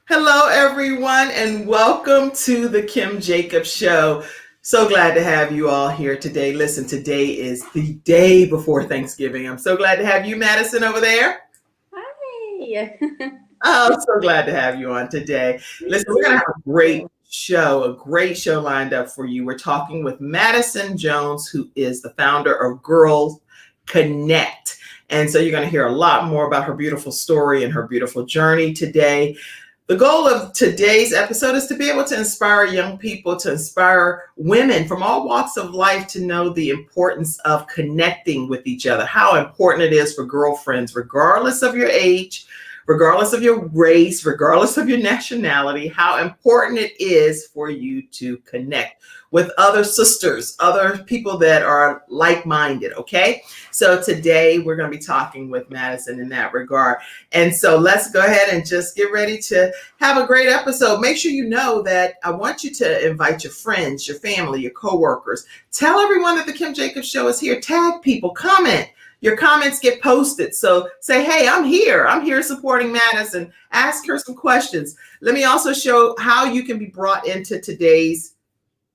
Hello, everyone, and welcome to the Kim Jacobs Show. So glad to have you all here today. Listen, today is the day before Thanksgiving. I'm so glad to have you, Madison, over there. Hi. Oh, I'm so glad to have you on today. Me Listen, we're going to have too. a great show lined up for you. We're talking with Madison Jones, who is the founder of Girls Connect. And so you're going to hear a lot more about her beautiful story and her beautiful journey today. The goal of today's episode is to be able to inspire young people, to inspire women from all walks of life to know the importance of connecting with each other, how important it is for girlfriends, regardless of your age, regardless of your race, regardless of your nationality, how important it is for you to connect with other sisters, other people that are like minded. Okay. So today we're going to be talking with Madison in that regard. And so let's go ahead and just get ready to have a great episode. Make sure you know that I want you to invite your friends, your family, your coworkers. Tell everyone that the Kim Jacobs Show is here. Tag people, comment. Your comments get posted. So say, hey, I'm here. I'm here supporting Madison. Ask her some questions. Let me also show how you can be brought into today's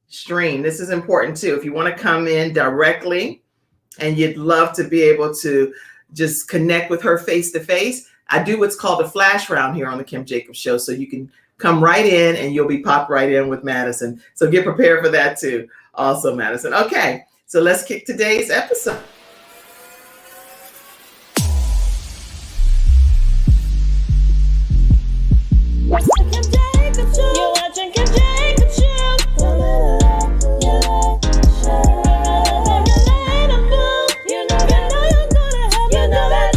stream. This is important too. If you want to come in directly and you'd love to be able to just connect with her face to face, I do what's called a flash round here on the Kim Jacobs Show. So you can come right in and you'll be popped right in with Madison. So get prepared for that too. Also, Madison. Okay, so let's kick today's episode. You're watching Kim Jacobs Show. You know that.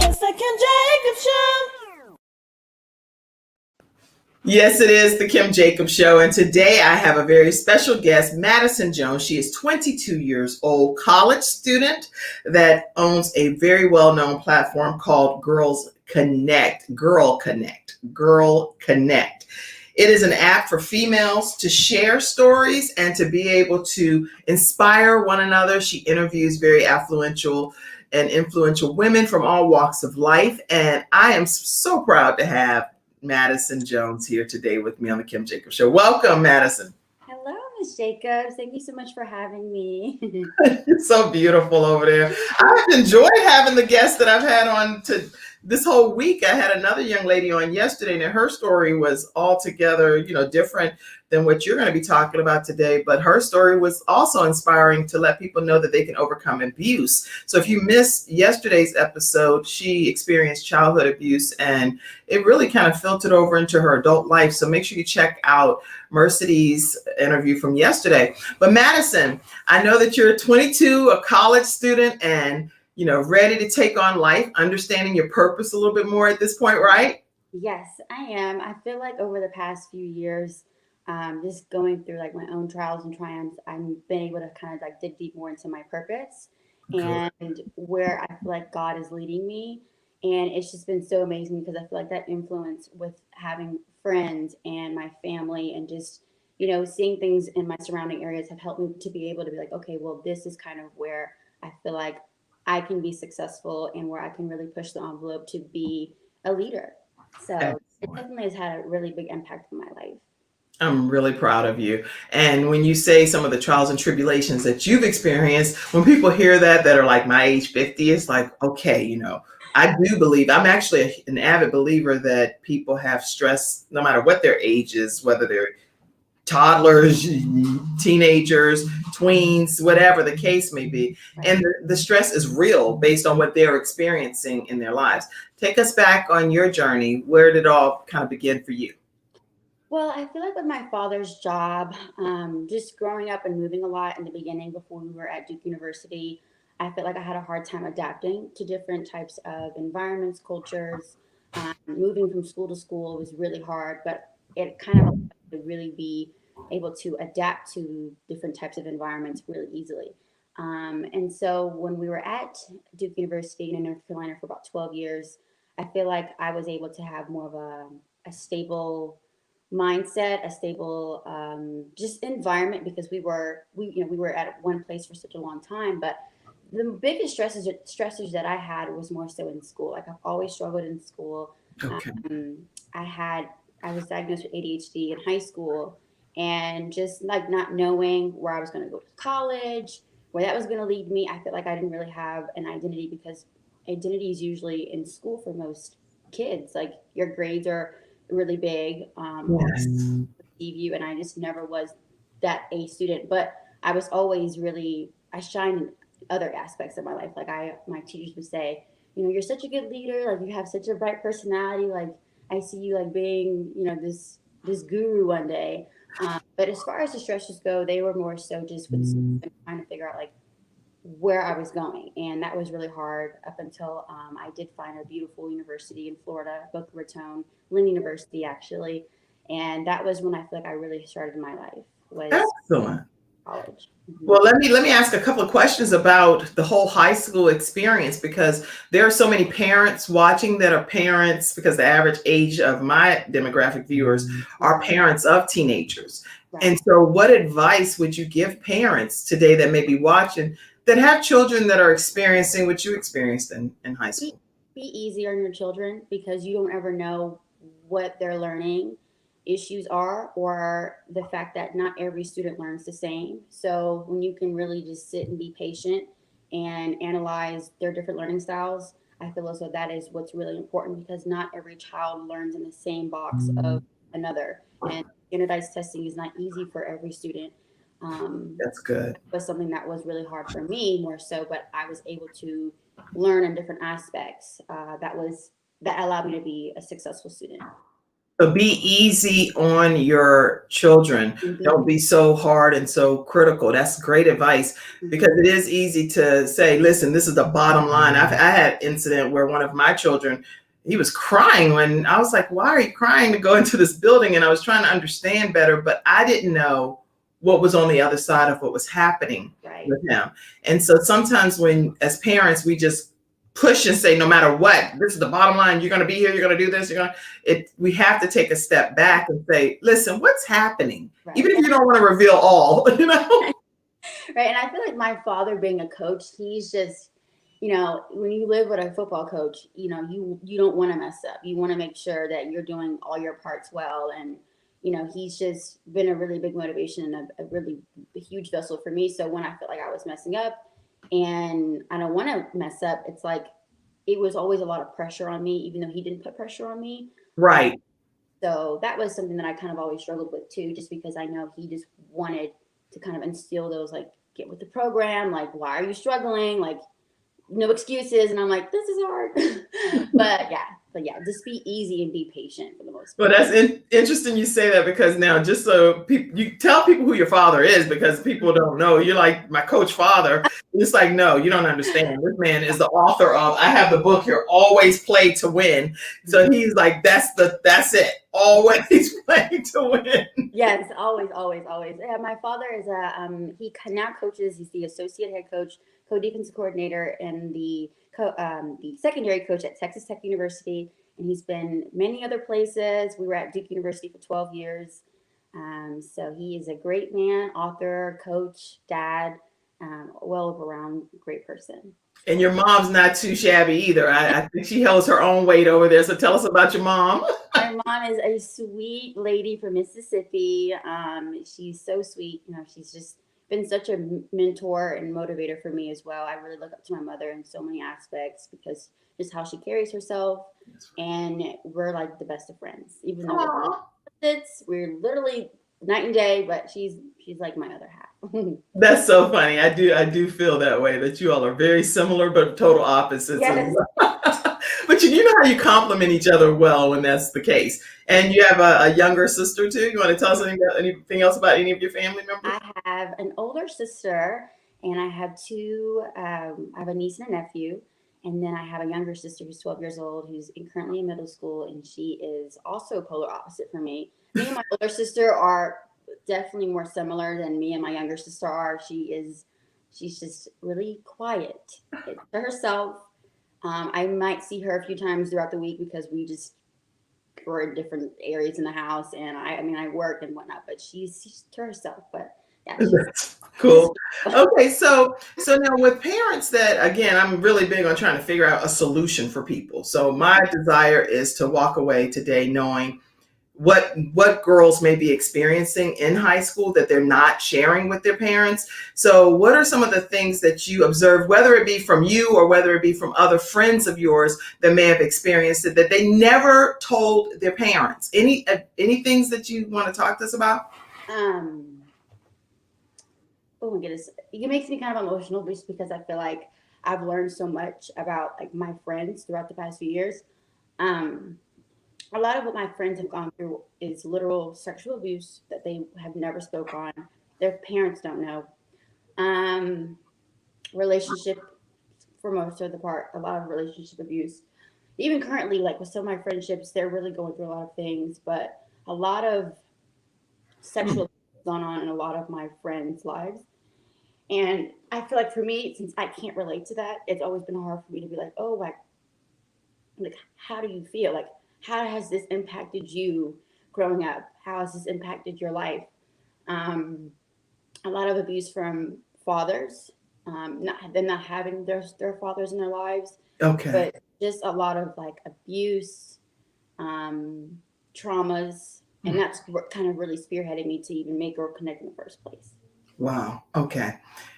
It's the Kim Jacobs Show. Yes, it is the Kim Jacobs Show. And today I have a very special guest, Madison Jones. She is 22 years old, college student that owns a very well-known platform called Girls Connect, Girl Connect, Girl Connect. It is an app for females to share stories and to be able to inspire one another. She interviews very affluential and influential women from all walks of life. And I am so proud to have Madison Jones here today with me on the Kim Jacobs Show. Welcome, Madison. Hello, Miss Jacobs. Thank you so much for having me. You're so beautiful over there. I've enjoyed having the guests that I've had on to this whole week. I had another young lady on yesterday, and her story was altogether, different than what you're going to be talking about today. But her story was also inspiring to let people know that they can overcome abuse. So if you missed yesterday's episode, she experienced childhood abuse, and it really kind of filtered over into her adult life. So make sure you check out Mercedes' interview from yesterday. But Madison, I know that you're 22, a college student, and ready to take on life, understanding your purpose a little bit more at this point, right? Yes, I am. I feel like over the past few years, just going through like my own trials and triumphs, I've been able to kind of like dig deep more into my purpose Good. and where I feel like God is leading me. And it's just been so amazing because I feel like that influence with having friends and my family and just, seeing things in my surrounding areas have helped me to be able to be like, okay, well, this is kind of where I feel like I can be successful and where I can really push the envelope to be a leader. So it Excellent. definitely has had a really big impact on my life. I'm really proud of you. And when you say some of the trials and tribulations that you've experienced, when people hear that are like my age 50, it's like, okay, I do believe, I'm actually an avid believer that people have stress no matter what their age is, whether they're toddlers, teenagers, tweens, whatever the case may be. Right. And the stress is real based on what they're experiencing in their lives. Take us back on your journey. Where did it all kind of begin for you? Well, I feel like with my father's job, just growing up and moving a lot in the beginning before we were at Duke University, I felt like I had a hard time adapting to different types of environments, cultures. Moving from school to school was really hard, but it kind of allowed me to really be able to adapt to different types of environments really easily. And so when we were at Duke University in North Carolina for about 12 years, I feel like I was able to have more of a stable mindset, a stable just environment because we were at one place for such a long time. But the biggest stressors that I had was more so in school. Like I've always struggled in school. Okay. I was diagnosed with ADHD in high school, and just like not knowing where I was going to go to college, where that was going to lead me, I felt like I didn't really have an identity, because identity is usually in school for most kids. Like your grades are really big, or Yes. perceive you, and I just never was that A student. But I was always really, I shined in other aspects of my life. Like my teachers would say, you're such a good leader. Like you have such a bright personality. Like I see you like being, this guru one day. But as far as the stretches go, they were more so just with trying to figure out like where I was going, and that was really hard up until I did find a beautiful university in Florida, Boca Raton, Lynn University actually, and that was when I feel like I really started my life, was Excellent. college. Well, let me ask a couple of questions about the whole high school experience, because there are so many parents watching that are parents, because the average age of my demographic viewers are parents of teenagers. Right. And so what advice would you give parents today that may be watching that have children that are experiencing what you experienced in high school? Be easy on your children, because you don't ever know what they're learning issues are, or the fact that not every student learns the same. So when you can really just sit and be patient and analyze their different learning styles, I feel as though that is what's really important, because not every child learns in the same box of another. And standardized testing is not easy for every student. That's good. It was something that was really hard for me more so, but I was able to learn in different aspects. That allowed me to be a successful student. So be easy on your children. Don't be so hard and so critical. That's great advice, because it is easy to say, listen, this is the bottom line. I had an incident where one of my children, he was crying when I was like, why are you crying to go into this building? And I was trying to understand better, but I didn't know what was on the other side of what was happening with him. And so sometimes when, as parents, we just push and say, no matter what, this is the bottom line. You're going to be here. You're going to do this. We have to take a step back and say, listen, what's happening? Even if you don't want to reveal all, Right. And I feel like my father being a coach, he's just, when you live with a football coach, you don't want to mess up. You want to make sure that you're doing all your parts well. And, he's just been a really big motivation and a really huge vessel for me. So when I felt like I was messing up and I don't want to mess up, it's like, it was always a lot of pressure on me, even though he didn't put pressure on me. Right. So that was something that I kind of always struggled with too, just because I know he just wanted to kind of instill those, like, get with the program. Like, why are you struggling? Like, no excuses. And I'm like, this is hard. But yeah, just be easy and be patient for the most part. Well, that's interesting you say that, because now, just so you tell people who your father is, because people don't know. You're like, my coach father. It's like, no, you don't understand. This man is the author of, I have the book here, Always Play to Win. So he's like, that's it. Always play to win. Yes, always. Yeah, my father is he now coaches. He's the associate head coach, co-defensive coordinator, and the secondary coach at Texas Tech University. And he's been many other places. We were at Duke University for 12 years. So he is a great man, author, coach, dad, well-rounded, great person. And your mom's not too shabby either. I think she holds her own weight over there. So tell us about your mom. My mom is a sweet lady from Mississippi. She's so sweet. She's just been such a mentor and motivator for me as well. I really look up to my mother in so many aspects, because just how she carries herself, and we're like the best of friends. Even though we're literally night and day, but she's like my other half. That's so funny. I do feel that way, that you all are very similar but total opposites. Yes. But you know how you complement each other well when that's the case. And you have a younger sister too. You want to tell us anything else about any of your family members? I have an older sister, and I have I have a niece and a nephew. And then I have a younger sister who's 12 years old, who's currently in middle school, and she is also polar opposite from me. Me and my older sister are definitely more similar than me and my younger sister are. She's just really quiet to herself. I might see her a few times throughout the week, because we're in different areas in the house, and I work and whatnot, but she's to herself. But Yeah, That's cool. Okay, so now with parents that, again, I'm really big on trying to figure out a solution for people. So my desire is to walk away today knowing what girls may be experiencing in high school that they're not sharing with their parents. So what are some of the things that you observe, whether it be from you or whether it be from other friends of yours that may have experienced it that they never told their parents? Any things that you want to talk to us about? Um, oh my goodness, it makes me kind of emotional just because I feel like I've learned so much about like my friends throughout the past few years. Um, a lot of what my friends have gone through is literal sexual abuse that they have never spoke on. Their parents don't know. Um, relationship for most of the part, a lot of relationship abuse. Even currently, like with some of my friendships, they're really going through a lot of things, but a lot of Hmm. sexual abuse going on in a lot of my friends' lives. And I feel like for me, since I can't relate to that, it's always been hard for me to be like, oh, like how do you feel? Like, how has this impacted you growing up? How has this impacted your life? Um, a lot of abuse from fathers, not them not having their fathers in their lives, Okay. but just a lot of like abuse, um, traumas, and that's what kind of really spearheaded me to even make or connect in the first place. Wow. Okay.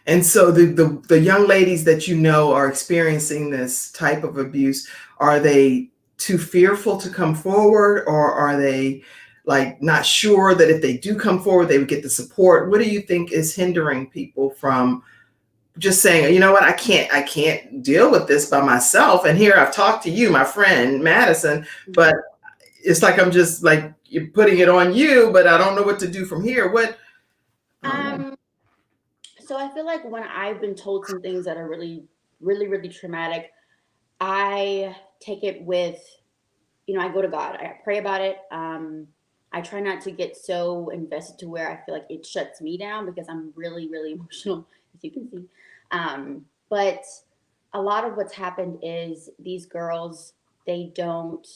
And so the young ladies that you know are experiencing this type of abuse, are they too fearful to come forward, or are they like not sure that if they do come forward, they would get the support? What do you think is hindering people from just saying, you know what, I can't deal with this by myself. And here I've talked to you, my friend Madison, but Mhm. it's like I'm just like you're putting it on you, but I don't know what to do from here. What I don't know. Um, so I feel like when I've been told some things that are really, really, really traumatic, I take it with, I go to God. I pray about it. I try not to get so invested to where I feel like it shuts me down because I'm really, really emotional, as you can see. But a lot of what's happened is these girls, they don't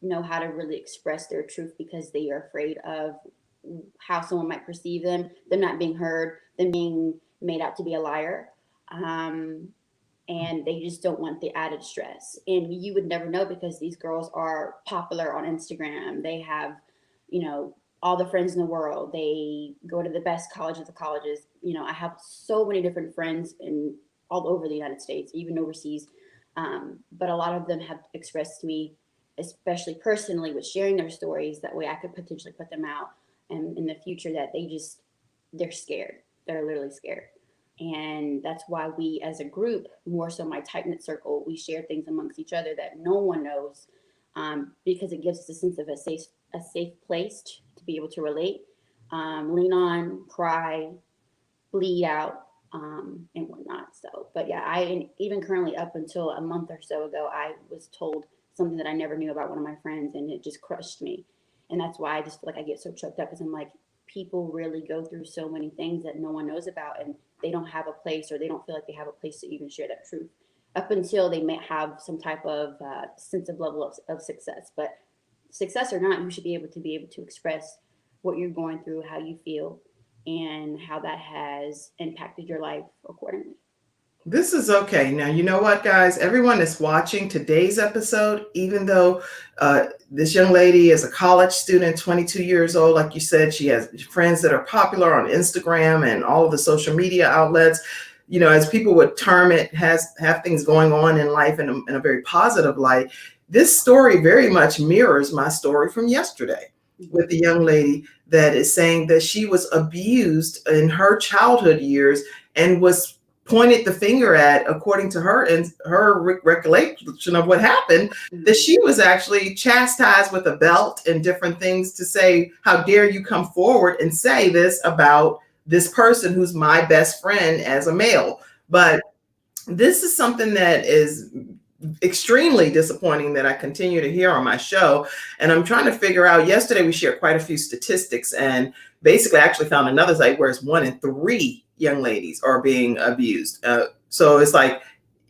know how to really express their truth because they are afraid of how someone might perceive them not being heard, them being made out to be a liar. Um, and they just don't want the added stress. And you would never know because these girls are popular on Instagram. They have, all the friends in the world. They go to the best colleges of colleges. I have so many different friends in all over the United States, even overseas. But a lot of them have expressed to me, especially personally, with sharing their stories. That way, I could potentially put them out, and in the future, that they're scared. They're literally scared. And that's why we, as a group, more so my tight knit circle, we share things amongst each other that no one knows, because it gives us a sense of a safe place to be able to relate, lean on, cry, bleed out, and whatnot. So, but yeah, even currently up until a month or so ago, I was told something that I never knew about one of my friends, and it just crushed me. And that's why I just feel like I get so choked up because I'm like, people really go through so many things that no one knows about, and they don't have a place, or they don't feel like they have a place to even share that truth up until they may have some type of sense of level of success. But success or not, you should be able to express what you're going through, how you feel, and how that has impacted your life accordingly. This is okay. Now, you know what, guys? Everyone that's watching today's episode, even though this young lady is a college student, 22 years old, like you said, she has friends that are popular on Instagram and all of the social media outlets. As people would term it, have things going on in life in a very positive light. This story very much mirrors my story from yesterday with Mm-hmm. the young lady that is saying that she was abused in her childhood years and was pointed the finger at, according to her and her recollection of what happened, that Mm-hmm. she was actually chastised with a belt and different things to say, how dare you come forward and say this about this person who's my best friend as a male. But this is something that is extremely disappointing that I continue to hear on my show. And I'm trying to figure out, yesterday we shared quite a few statistics, and basically I actually found another site where it's 1 in 3 young ladies are being abused. So it's like,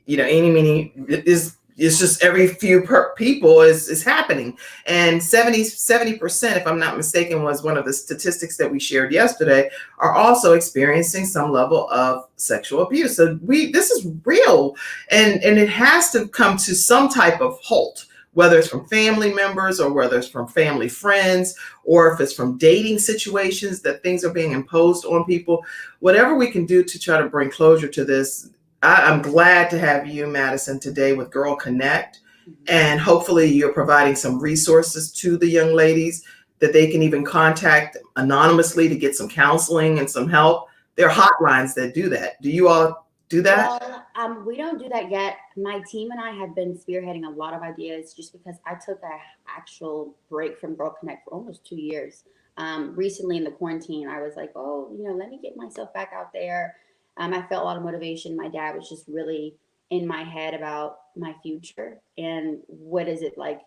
any meaning is it's just every few people is happening. And 70%, if I'm not mistaken, was one of the statistics that we shared yesterday, are also experiencing some level of sexual abuse. So this is real, and it has to come to some type of halt, whether it's from family members or whether it's from family friends, or if it's from dating situations that things are being imposed on people. Whatever we can do to try to bring closure to this. I'm glad to have you, Madison, today with Girl Connect. And hopefully you're providing some resources to the young ladies that they can even contact anonymously to get some counseling and some help. There are hotlines that do that. Do you all do that? Well, we don't do that yet. My team and I have been spearheading a lot of ideas just because I took an actual break from Girl Connect for almost 2 years. Recently in the quarantine, I was like, oh, let me get myself back out there. I felt a lot of motivation. My dad was just really in my head about my future and what is it like,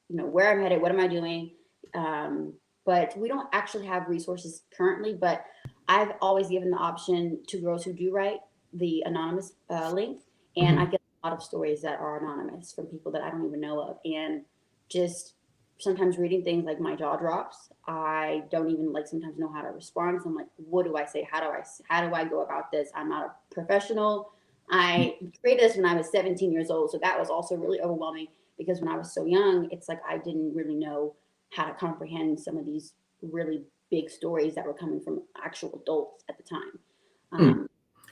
where I'm headed, what am I doing? But we don't actually have resources currently, but I've always given the option to girls who do write the anonymous link. And I get a lot of stories that are anonymous from people that I don't even know of. And just sometimes reading things, like my jaw drops. I don't even sometimes know how to respond. So I'm like, what do I say? How do I go about this? I'm not a professional. I created this when I was 17 years old. So that was also really overwhelming because when I was so young, it's like I didn't really know how to comprehend some of these really big stories that were coming from actual adults at the time.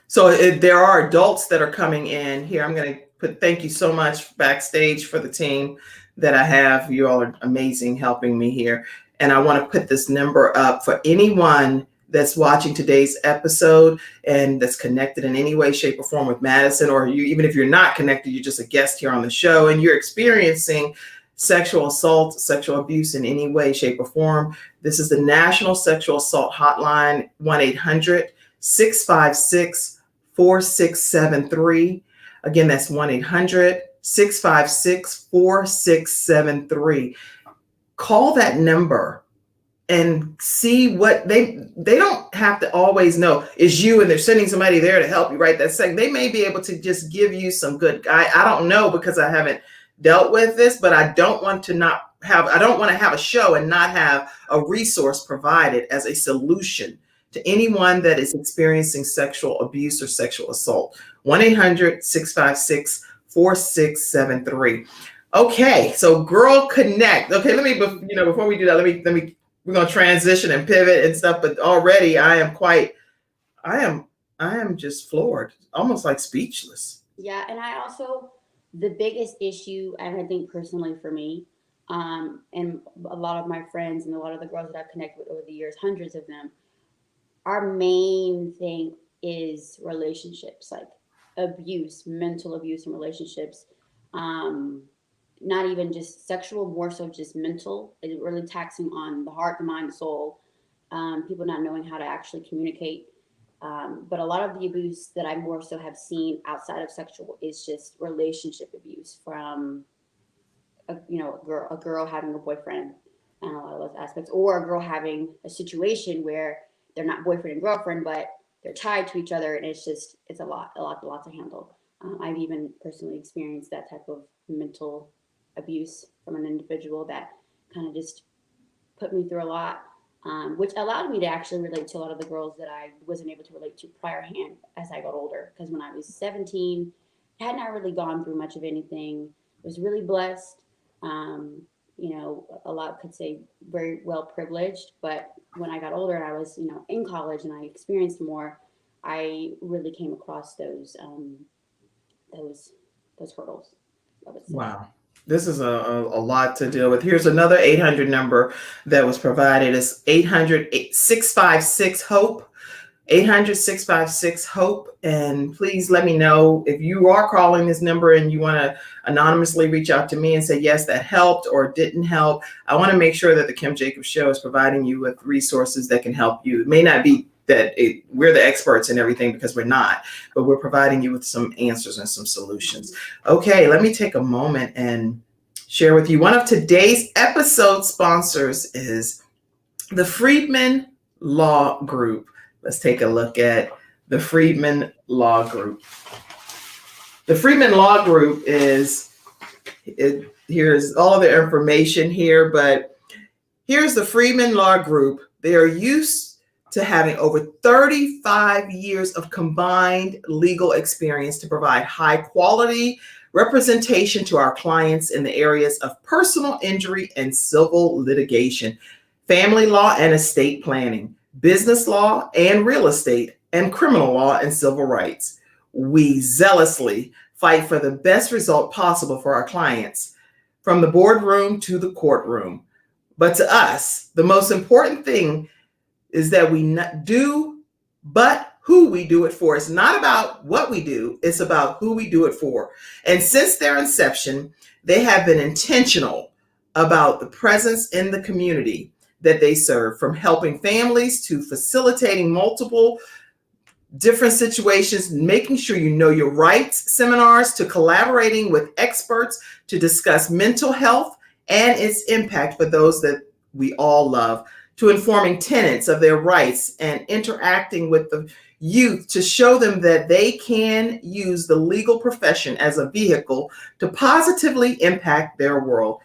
So there are adults that are coming in here. I'm going to put thank you so much backstage for the team that I have. You all are amazing helping me here. And I want to put this number up for anyone that's watching today's episode and that's connected in any way, shape, or form with Madison, or even if you're not connected, you're just a guest here on the show and you're experiencing sexual assault, sexual abuse in any way, shape, or form. This is the National Sexual Assault Hotline, 1-800-656-4673. Again, that's 1-800-656-4673. Call that number and see what they don't have to always know is you and they're sending somebody there to help you right that second. They may be able to just give you some good, I don't know because I haven't dealt with this, but I don't want to have a show and not have a resource provided as a solution to anyone that is experiencing sexual abuse or sexual assault. 1-800-656-4673. Okay, so Girl Connect. Okay, let me, before we do that, we're going to transition and pivot and stuff, but already I am just floored, almost like speechless. Yeah, and the biggest issue, and I think personally for me, and a lot of my friends and a lot of the girls that I've connected with over the years, hundreds of them, our main thing is relationships, like abuse, mental abuse in relationships. Not even just sexual, more so just mental. It's really taxing on the heart, the mind, the soul. People not knowing how to actually communicate. But a lot of the abuse that I more so have seen outside of sexual is just relationship abuse from a girl having a boyfriend and a lot of those aspects, or a girl having a situation where they're not boyfriend and girlfriend, but they're tied to each other, and it's a lot to handle. I've even personally experienced that type of mental abuse from an individual that kind of just put me through a lot, which allowed me to actually relate to a lot of the girls that I wasn't able to relate to prior hand as I got older. Because when I was 17, I had not really gone through much of anything. Was really blessed. A lot could say very well privileged, but when I got older and I was, in college and I experienced more, I really came across those hurdles, I would say. Wow. This is a lot to deal with. Here's another 800 number that was provided. It's 800-656-HOPE. 800-656-HOPE. And please let me know if you are calling this number and you want to anonymously reach out to me and say, yes, that helped or didn't help. I want to make sure that the Kim Jacobs Show is providing you with resources that can help you. It may not be that we're the experts in everything, because we're not, but we're providing you with some answers and some solutions. Okay, let me take a moment and share with you. One of today's episode sponsors is the Friedman Law Group. Let's take a look at the Friedman Law Group. The Friedman Law Group is Here's all the information here, but here's the Freedman Law Group. They are used to having over 35 years of combined legal experience to provide high quality representation to our clients in the areas of personal injury and civil litigation, family law and estate planning, business law and real estate, and criminal law and civil rights. We zealously fight for the best result possible for our clients, from the boardroom to the courtroom. But to us, the most important thing is that we not do, but who we do it for. It's not about what we do, it's about who we do it for. And since their inception, they have been intentional about the presence in the community that they serve, from helping families to facilitating multiple different situations, making sure you know your rights seminars, to collaborating with experts to discuss mental health and its impact for those that we all love, to informing tenants of their rights and interacting with the youth to show them that they can use the legal profession as a vehicle to positively impact their world.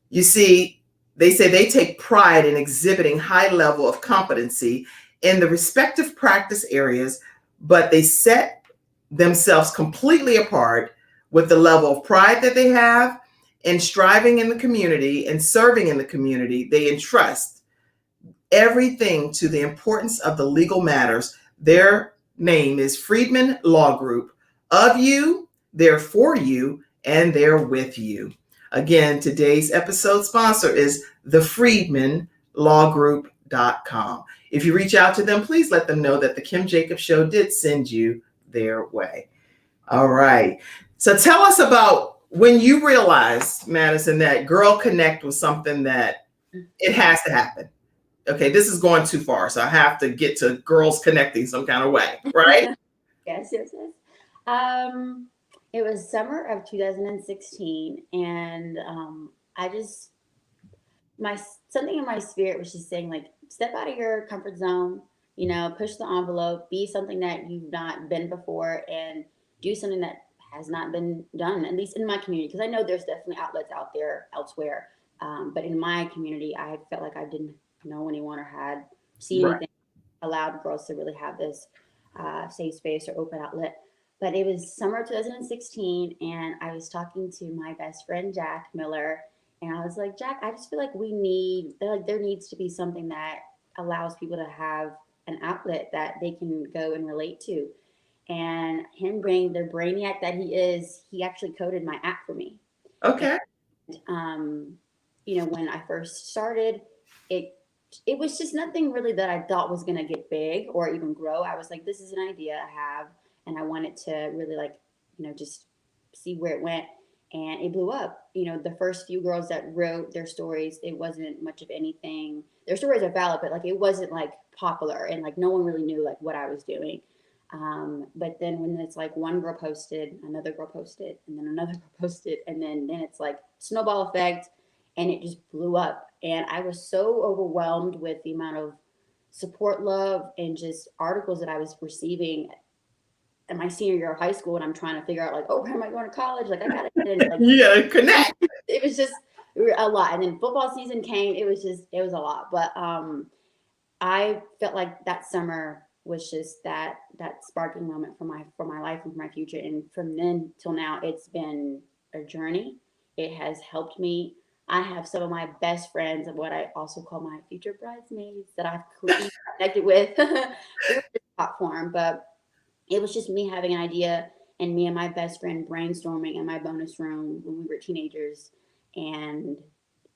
You see, they say they take pride in exhibiting high level of competency in the respective practice areas, but they set themselves completely apart with the level of pride that they have in striving in the community and serving in the community. They entrust everything to the importance of the legal matters. Their name is Freedman Law Group. Of you, they're for you, and they're with you. Again, today's episode sponsor is thefreedmanlawgroup.com. If you reach out to them, please let them know that the Kim Jacobs Show did send you their way. All right. So tell us about when you realized, Madison, that Girl Connect was something that it has to happen. Okay, this is going too far, so I have to get to girls connecting some kind of way, right? Yes. It was summer of 2016, and I just something in my spirit was just saying, like, step out of your comfort zone, push the envelope, be something that you've not been before, and do something that has not been done, at least in my community, because I know there's definitely outlets out there elsewhere, but in my community, I felt like I didn't know anyone or had seen anything allowed girls to really have this safe space or open outlet. But it was summer 2016, and I was talking to my best friend Jack Miller, and I was like, Jack, I just feel like there needs to be something that allows people to have an outlet that they can go and relate to. And him being the brainiac that he is, he actually coded my app for me. Okay. And, when I first started, it was just nothing really that I thought was going to get big or even grow. I was like, this is an idea I have, and I wanted to really just see where it went. And it blew up. The first few girls that wrote their stories, it wasn't much of anything. Their stories are valid, but it wasn't popular, and no one really knew what I was doing. But then when it's one girl posted, another girl posted, and then another girl posted, and then it's snowball effect, and it just blew up. And I was so overwhelmed with the amount of support, love, and just articles that I was receiving in my senior year of high school, and I'm trying to figure out where am I going to college? I gotta get in. You gotta connect. It was just a lot. And then football season came. It was a lot. But I felt like that summer was just that sparking moment for my life and for my future. And from then till now, it's been a journey. It has helped me. I have some of my best friends and what I also call my future bridesmaids that I've connected with through this platform. But it was just me having an idea and me and my best friend brainstorming in my bonus room when we were teenagers. And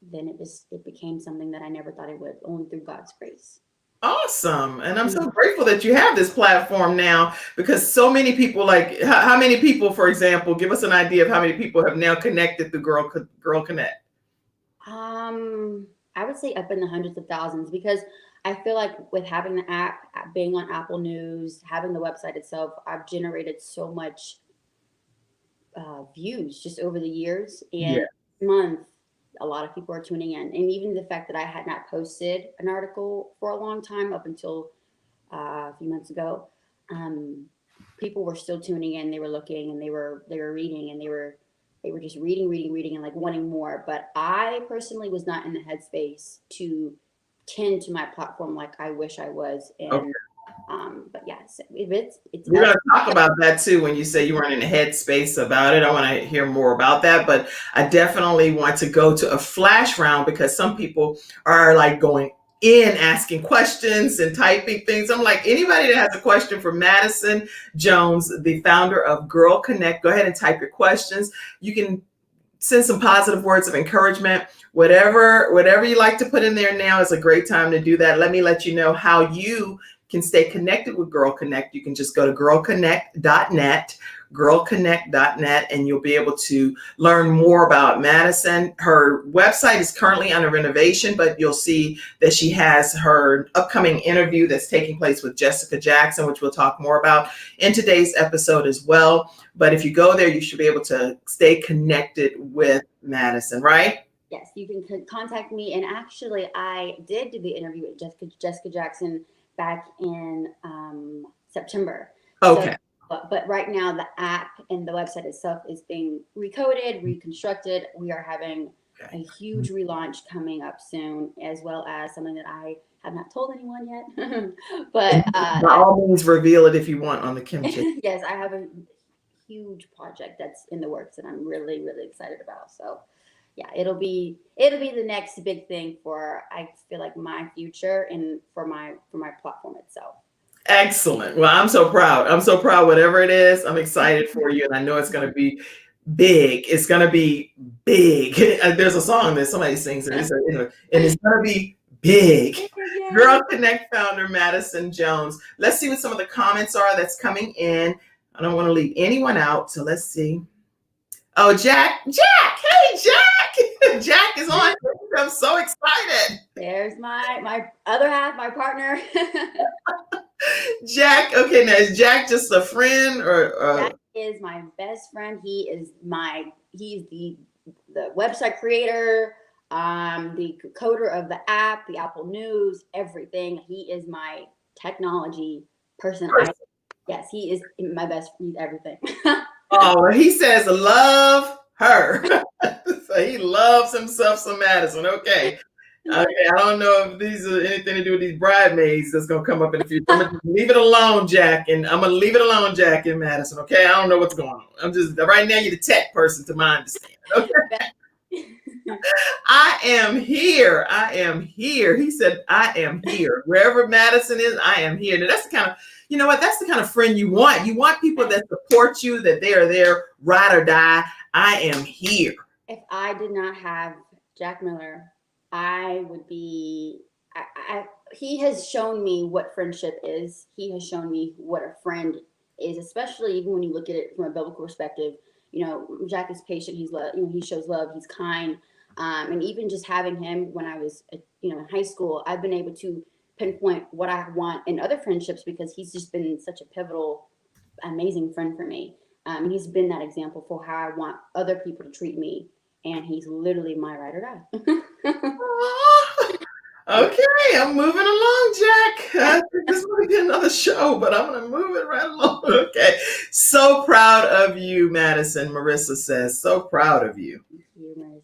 then it became something that I never thought it would, only through God's grace. Awesome. And I'm so grateful that you have this platform now, because so many people, how many people, for example, give us an idea of how many people have now connected through Girl Connect? I would say up in the hundreds of thousands, because I feel like with having the app, being on Apple News, having the website itself, I've generated so much views just over the years. And month, a lot of people are tuning in. And even the fact that I had not posted an article for a long time, up until a few months ago, people were still tuning in. They were looking, and they were reading, and they were they were just reading and like wanting more. But I personally was not in the headspace to tend to my platform like I wish I was. Okay. And but yes, it's We're going to talk about that too. When you say you weren't in a headspace about it, I want to hear more about that. But I definitely want to go to a flash round because some people are like going in asking questions and typing things. I'm like, anybody that has a question for Madison Jones, the founder of Girl Connect, go ahead and type your questions. You can send some positive words of encouragement. Whatever you like to put in there now is a great time to do that. Let me let you know how you can stay connected with Girl Connect. You can just go to girlconnect.net, and you'll be able to learn more about Madison. Her website is currently under renovation, but you'll see that she has her upcoming interview that's taking place with Jessica Jackson, which we'll talk more about in today's episode as well. But if you go there, you should be able to stay connected with Madison, right? Yes, you can contact me. And actually, I did do the interview with Jessica Jackson back in September. Okay. So, but right now, the app and the website itself is being recoded, reconstructed. We are having a huge relaunch coming up soon, as well as something that I have not told anyone yet. But by all means, reveal it if you want on the Kimchi. yes, I have a huge project that's in the works, and I'm really, really excited about. So yeah, it'll be the next big thing for, I feel like, my future and for my platform itself. Excellent. Well, I'm so proud. I'm so proud. Whatever it is, I'm excited for you, and I know it's going to be big. It's going to be big. There's a song that somebody sings, and it's going to be big. Yeah. Girl Connect founder Madison Jones. Let's see what some of the comments are that's coming in. I don't want to leave anyone out, so let's see. Oh, Jack. Hey, Jack. Jack is on. I'm so excited. There's my other half, my partner. Jack. Okay, now is Jack just a friend or? Jack is my best friend. He's the website creator, the coder of the app, the Apple News, everything. He is my technology person. Yes, he is my best friend. Everything. Oh, he says love her. So he loves himself some Madison. Okay. I don't know if these are anything to do with these bridesmaids that's gonna come up in the future. I'm gonna leave it alone, Jack, and Madison. Okay, I don't know what's going on. I'm just right now. You're the tech person, to my understanding. Okay. I am here. He said, I am here. Wherever Madison is, I am here. Now that's the kind of, you know what? That's the kind of friend you want. You want people that support you, that they are there, ride or die. I am here. If I did not have Jack Miller, I would be, he has shown me what friendship is. He has shown me what a friend is, especially even when you look at it from a biblical perspective. You know, Jack is patient. He's love. You know, he shows love. He's kind. And even just having him when I was, in high school, I've been able to pinpoint what I want in other friendships because he's just been such a pivotal, amazing friend for me. And he's been that example for how I want other people to treat me. And he's literally my ride or die. Okay, I'm moving along, Jack. I think this might be another show, but I'm going to move it right along. Okay. So proud of you, Madison. Marissa says, so proud of you. Thank you, Marissa.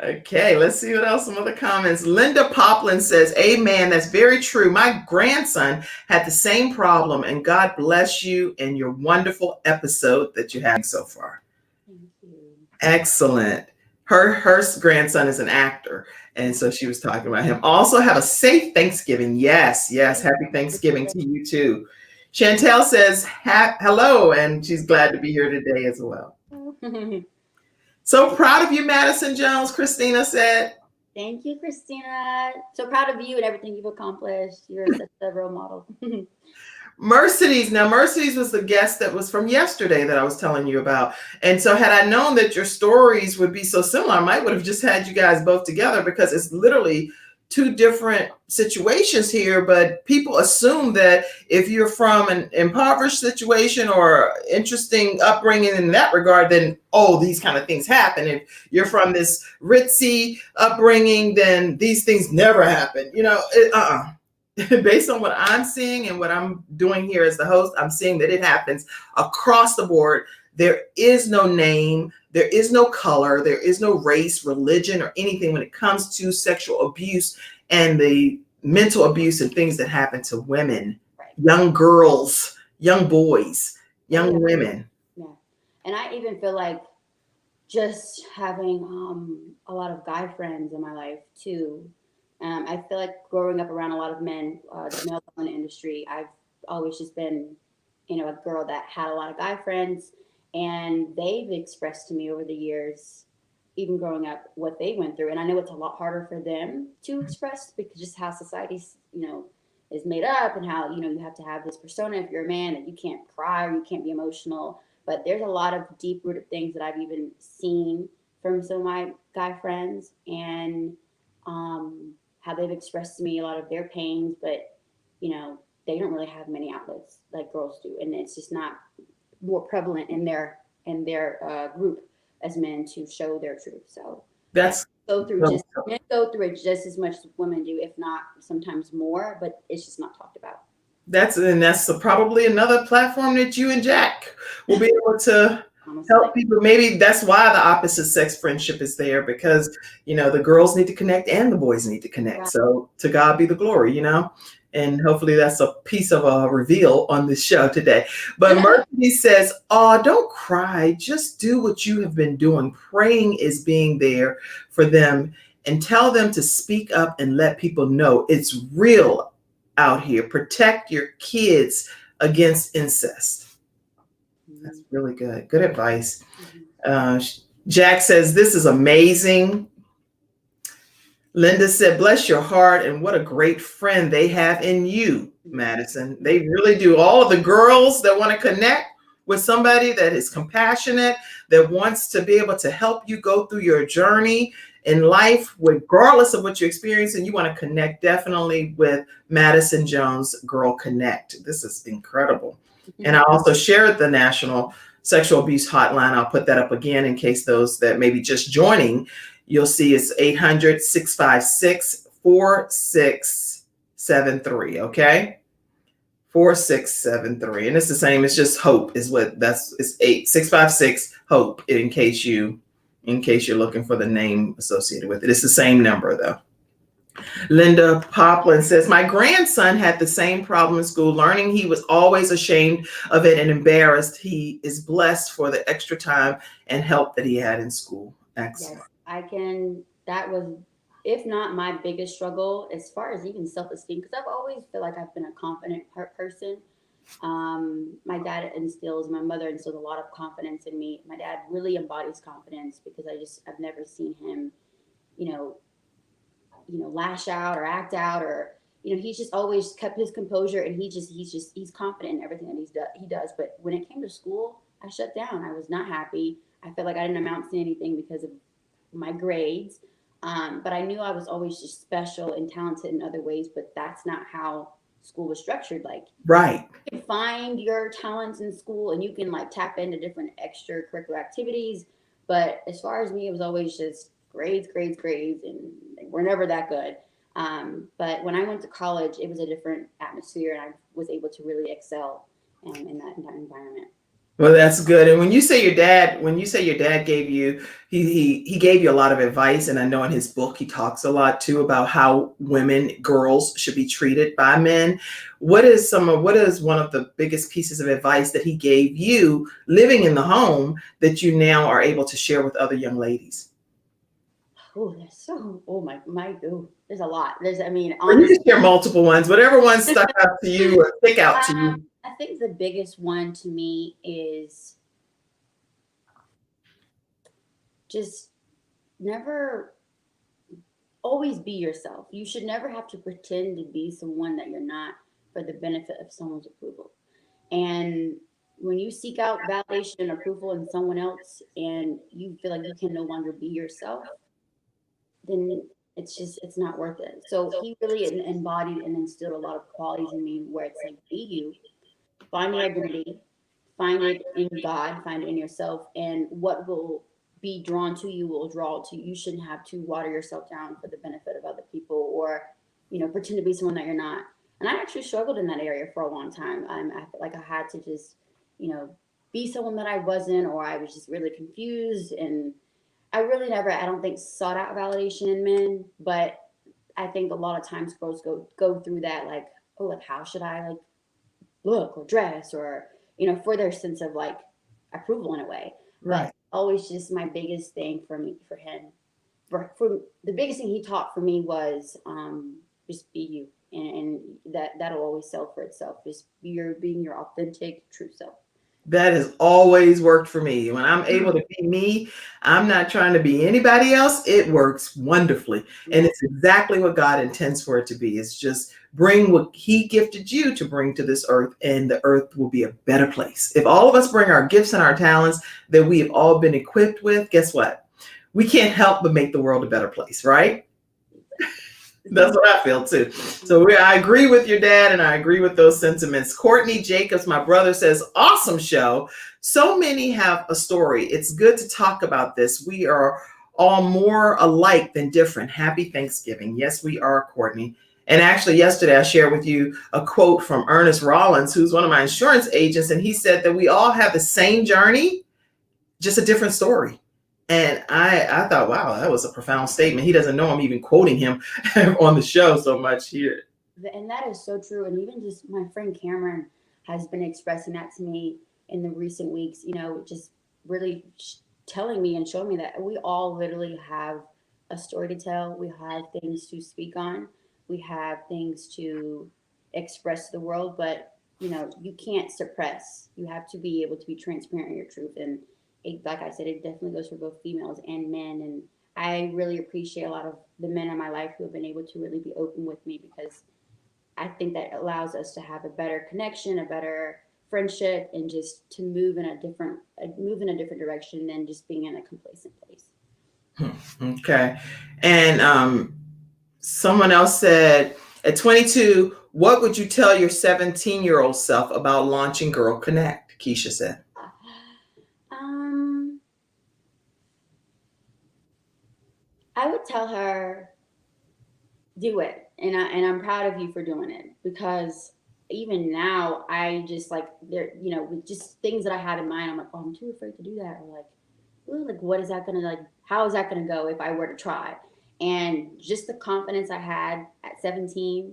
Okay, let's see what else. Some other comments. Linda Poplin says, amen. That's very true. My grandson had the same problem, and God bless you and your wonderful episode that you're having so far. Thank you. Excellent. Her grandson is an actor. And so she was talking about him. Also have a safe Thanksgiving. Yes. Happy Thanksgiving to you too. Chantelle says hello, and she's glad to be here today as well. So proud of you, Madison Jones, Christina said. Thank you, Christina. So proud of you and everything you've accomplished. You're such a role model. Mercedes. Now, Mercedes was the guest that was from yesterday that I was telling you about. And so had I known that your stories would be so similar, I might would have just had you guys both together because it's literally two different situations here. But people assume that if you're from an impoverished situation or interesting upbringing in that regard, then, these kind of things happen. If you're from this ritzy upbringing, then these things never happen. Based on what I'm seeing and what I'm doing here as the host, I'm seeing that it happens across the board. there is no name, there is no color, there is no race, religion, or anything when it comes to sexual abuse and the mental abuse and things that happen to women, young girls, young boys, young women. Yeah. And I even feel like just having a lot of guy friends in my life too. I feel like growing up around a lot of men, the male dominant industry, I've always just been, a girl that had a lot of guy friends, and they've expressed to me over the years, even growing up, what they went through. And I know it's a lot harder for them to express because just how society's, is made up, and how, you have to have this persona if you're a man, that you can't cry or you can't be emotional. But there's a lot of deep rooted things that I've even seen from some of my guy friends, and how they've expressed to me a lot of their pains, but they don't really have many outlets like girls do, and it's just not more prevalent in their group as men to show their truth. So That's men go through it just as much as women do, if not sometimes more, but it's just not talked about. That's probably another platform that you and Jack will be able to help people. Maybe that's why the opposite sex friendship is there, because the girls need to connect and the boys need to connect. Right. So to God be the glory, and hopefully that's a piece of a reveal on this show today. But Mercury says, "Oh, don't cry. Just do what you have been doing. Praying is being there for them, and tell them to speak up and let people know it's real out here. Protect your kids against incest." That's really good. Good advice. Jack says, "This is amazing." Linda said, "Bless your heart, and what a great friend they have in you, Madison. They really do. All of the girls that want to connect with somebody that is compassionate, that wants to be able to help you go through your journey in life, regardless of what you experience, and you want to connect definitely with Madison Jones Girl Connect. This is incredible." And I also shared the National Sexual Abuse Hotline. I'll put that up again in case those that may be just joining, you'll see it's 800-656-4673. Okay. 4673. And it's the same. It's just HOPE is what it's 656-HOPE in case you're looking for the name associated with it. It's the same number though. Linda Poplin says, "My grandson had the same problem in school, learning he was always ashamed of it and embarrassed. He is blessed for the extra time and help that he had in school." Excellent. Yes, that was, if not my biggest struggle, as far as even self-esteem, because I've always feel like I've been a confident person. My dad my mother instilled a lot of confidence in me. My dad really embodies confidence, because I've never seen him, lash out or act out, or he's just always kept his composure, and he's confident in everything that he does. But when it came to school, I shut down. I was not happy. I felt like I didn't amount to anything because of my grades. But I knew I was always just special and talented in other ways, but that's not how school was structured. Like, right. You can find your talents in school, and you can tap into different extracurricular activities. But as far as me, it was always just grades, and we're never that good. But when I went to college, it was a different atmosphere, and I was able to really excel in that environment. Well, that's good. And when you say your dad gave you, he gave you a lot of advice. And I know in his book, he talks a lot too about how girls should be treated by men. What is one of the biggest pieces of advice that he gave you living in the home that you now are able to share with other young ladies? There's a lot. You can share multiple ones, whatever one stuck out to you or stick out to you. I think the biggest one to me is just never always be yourself. You should never have to pretend to be someone that you're not for the benefit of someone's approval. And when you seek out validation and approval in someone else, and you feel like you can no longer be yourself, then it's not worth it. So he really embodied and instilled a lot of qualities in me, where it's like, be you, find your identity, find it in God, find it in yourself, and what will be drawn to you will draw to you. You shouldn't have to water yourself down for the benefit of other people, or pretend to be someone that you're not. And I actually struggled in that area for a long time. I felt like I had to just be someone that I wasn't, or I was just really confused. And I really never, I don't think, sought out validation in men, but I think a lot of times girls go through that, like, oh, like, how should I like look or dress, or for their sense of like approval in a way. Right. But always just my biggest thing for him, for the biggest thing he taught for me was just be you, and that'll always sell for itself. Just being your authentic, true self. That has always worked for me. When I'm able to be me, I'm not trying to be anybody else. It works wonderfully. And it's exactly what God intends for it to be. It's just bring what he gifted you to bring to this earth, and the earth will be a better place. If all of us bring our gifts and our talents that we have all been equipped with, guess what? We can't help but make the world a better place, right? That's what I feel too. So I agree with your dad, and I agree with those sentiments. Courtney Jacobs, my brother, says, awesome show. So many have a story. It's good to talk about this. We are all more alike than different. Happy Thanksgiving. Yes, we are, Courtney. And actually, yesterday I shared with you a quote from Ernest Rollins, who's one of my insurance agents, and he said that we all have the same journey, just a different story. And I thought, wow, that was a profound statement. He doesn't know I'm even quoting him on the show so much here. And that is so true. And even just my friend Cameron has been expressing that to me in the recent weeks, just really telling me and showing me that we all literally have a story to tell. We have things to speak on. We have things to express to the world, but you can't suppress. You have to be able to be transparent in your truth. And like I said, it definitely goes for both females and men. And I really appreciate a lot of the men in my life who have been able to really be open with me, because I think that allows us to have a better connection, a better friendship, and just to move in a different direction than just being in a complacent place. Okay. And someone else said, at 22, what would you tell your 17-year-old self about launching Girl Connect? Keisha said. I would tell her, do it. And I'm proud of you for doing it, because even now I just like there, with just things that I had in mind, I'm like, oh, I'm too afraid to do that. Or like, ooh, like, what is that going to, like, how is that going to go if I were to try? And just the confidence I had at 17,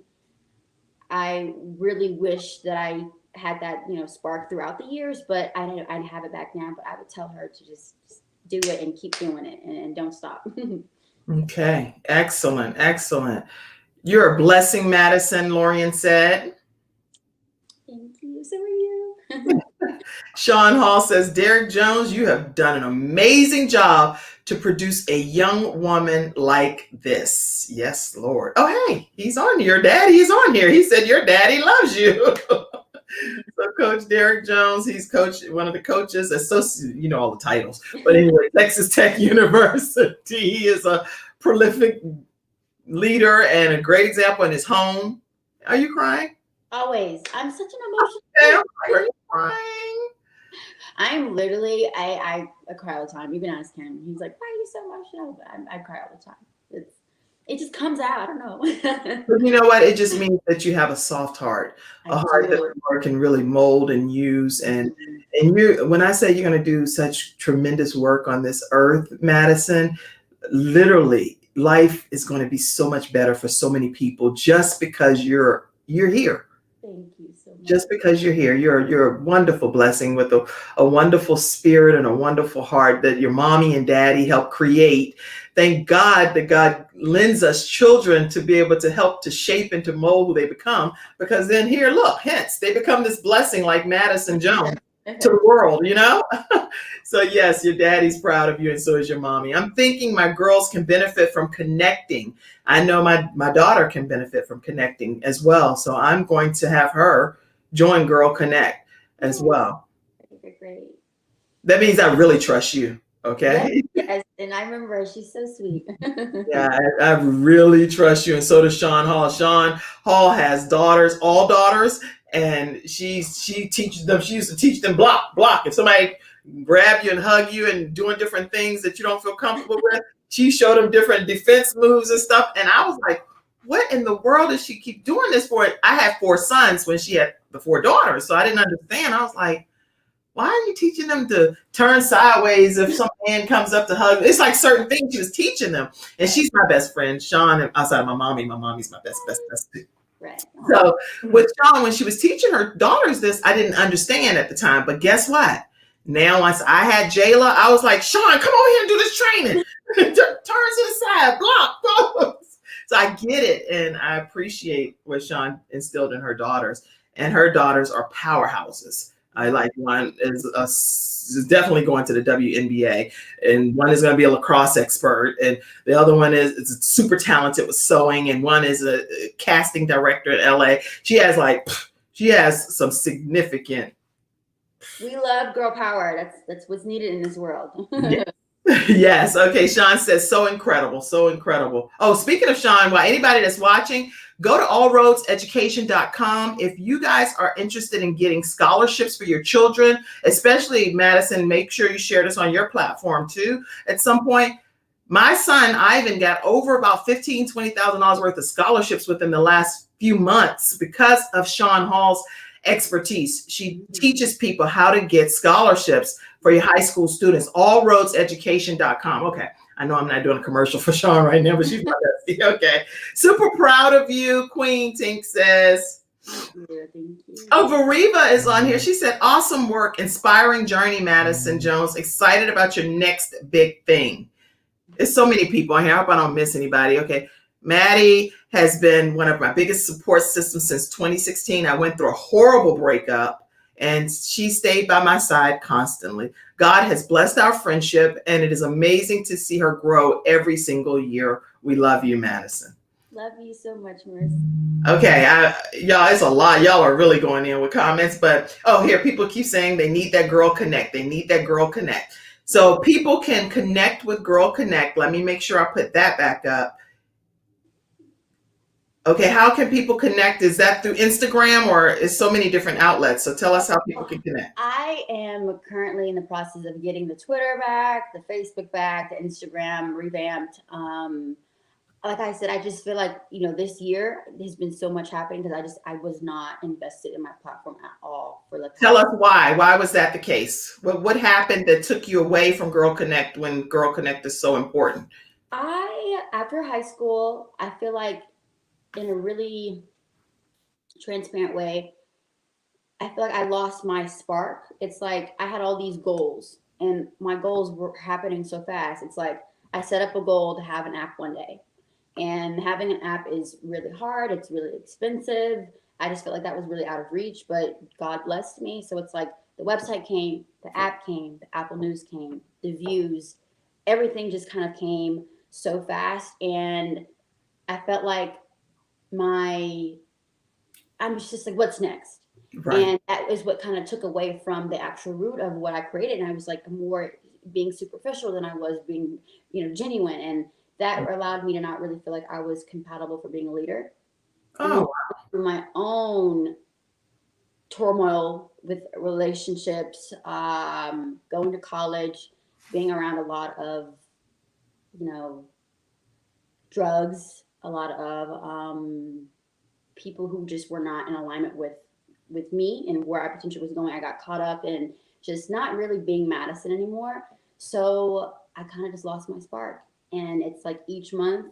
I really wish that I had that, spark throughout the years, but I didn't have it back now. But I would tell her to just do it and keep doing it, and don't stop. Okay. Excellent. Excellent. You're a blessing, Madison, Lorian said. Thank you. So are you. Sean Hall says, Derek Jones, you have done an amazing job to produce a young woman like this. Yes, Lord. Oh, hey, he's on. Your daddy is on here. He said your daddy loves you. So Coach Derek Jones, he's one of the coaches, all the titles. But anyway, Texas Tech University. He is a prolific leader and a great example in his home. Are you crying? Always. I'm such an emotional. Okay, are you crying? I'm literally, I cry all the time. Even ask him. He's like, why are you so emotional? But I cry all the time. It just comes out. I don't know. But you know what? It just means that you have a soft heart, a heart that the Lord can really mold and use. And when I say you're going to do such tremendous work on this earth, Madison, literally life is going to be so much better for so many people just because you're here. Thank you so much. Just because you're here, you're a wonderful blessing with a wonderful spirit and a wonderful heart that your mommy and daddy helped create. Thank God that God lends us children to be able to help to shape and to mold who they become. Because then here, look, hence they become this blessing like Madison Jones to the world, So yes, your daddy's proud of you, and so is your mommy. I'm thinking my girls can benefit from connecting. I know my daughter can benefit from connecting as well. So I'm going to have her join Girl Connect as well. Great. That means I really trust you. Okay. Yes. And I remember her. She's so sweet. Yeah, I really trust you. And so does Sean Hall. Sean Hall has daughters, all daughters, and she teaches them. She used to teach them block. If somebody grab you and hug you and doing different things that you don't feel comfortable with, she showed them different defense moves and stuff. And I was like, what in the world does she keep doing this for? I had 4 sons when she had the 4 daughters, so I didn't understand. I was like, why are you teaching them to turn sideways if some man comes up to hug? It's like certain things she was teaching them. And she's my best friend, Sean, outside of my mommy's my best. Right. So with Sean, when she was teaching her daughters this, I didn't understand at the time. But guess what? Now, once I had Jayla, I was like, Sean, come over here and do this training. Turn to the side, block. So I get it. And I appreciate what Sean instilled in her daughters. And her daughters are powerhouses. I like one is definitely going to the WNBA, and one is going to be a lacrosse expert, and the other one is super talented with sewing, and one is a casting director in LA. She has some significant. We love girl power. That's what's needed in this world. Yes. Okay. Sean says, so incredible. So incredible. Oh, speaking of Sean, well, anybody that's watching, go to allroadseducation.com. If you guys are interested in getting scholarships for your children, especially Madison, make sure you share this on your platform too. At some point, my son, Ivan, got over about $15,000, $20,000 worth of scholarships within the last few months because of Sean Hall's expertise. She teaches people how to get scholarships for your high school students. Allroadseducation.com. Okay. I know I'm not doing a commercial for Sean right now, but she's my bestie. Okay. Super proud of you, Queen Tink says. Thank you. Oh, Veriva is on here. She said, awesome work, inspiring journey, Madison Jones. Excited about your next big thing. There's so many people on here. I hope I don't miss anybody. Okay. Maddie has been one of my biggest support systems since 2016. I went through a horrible breakup and she stayed by my side constantly. God has blessed our friendship and it is amazing to see her grow every single year. We love you, Madison. Love you so much, Marissa. Okay, y'all, it's a lot. Y'all are really going in with comments, but here, people keep saying they need that Girl Connect. They need that Girl Connect. So people can connect with Girl Connect. Let me make sure I put that back up. Okay, how can people connect? Is that through Instagram or is so many different outlets? So tell us how people can connect. I am currently in the process of getting the Twitter back, the Facebook back, the Instagram revamped. Like I said, I just feel like, this year there's been so much happening because I was not invested in my platform at all. Tell us why. Why was that the case? What happened that took you away from Girl Connect when Girl Connect is so important? After high school, I feel like in a really transparent way, I feel like I lost my spark. It's like I had all these goals and my goals were happening so fast. It's like I set up a goal to have an app one day. And having an app is really hard. It's really expensive. I just felt like that was really out of reach, but God blessed me. So it's like the website came, the app came, the Apple News came, the views, everything just kind of came so fast. And I felt like I'm just like, what's next? Right. And that is what kind of took away from the actual root of what I created. And I was like more being superficial than I was being, genuine. And that allowed me to not really feel like I was compatible for being a leader. Oh, through my own turmoil with relationships, going to college, being around a lot of, drugs, a lot of people who just were not in alignment with me and where our potential was going. I got caught up in just not really being Madison anymore. So I kind of just lost my spark. And it's like each month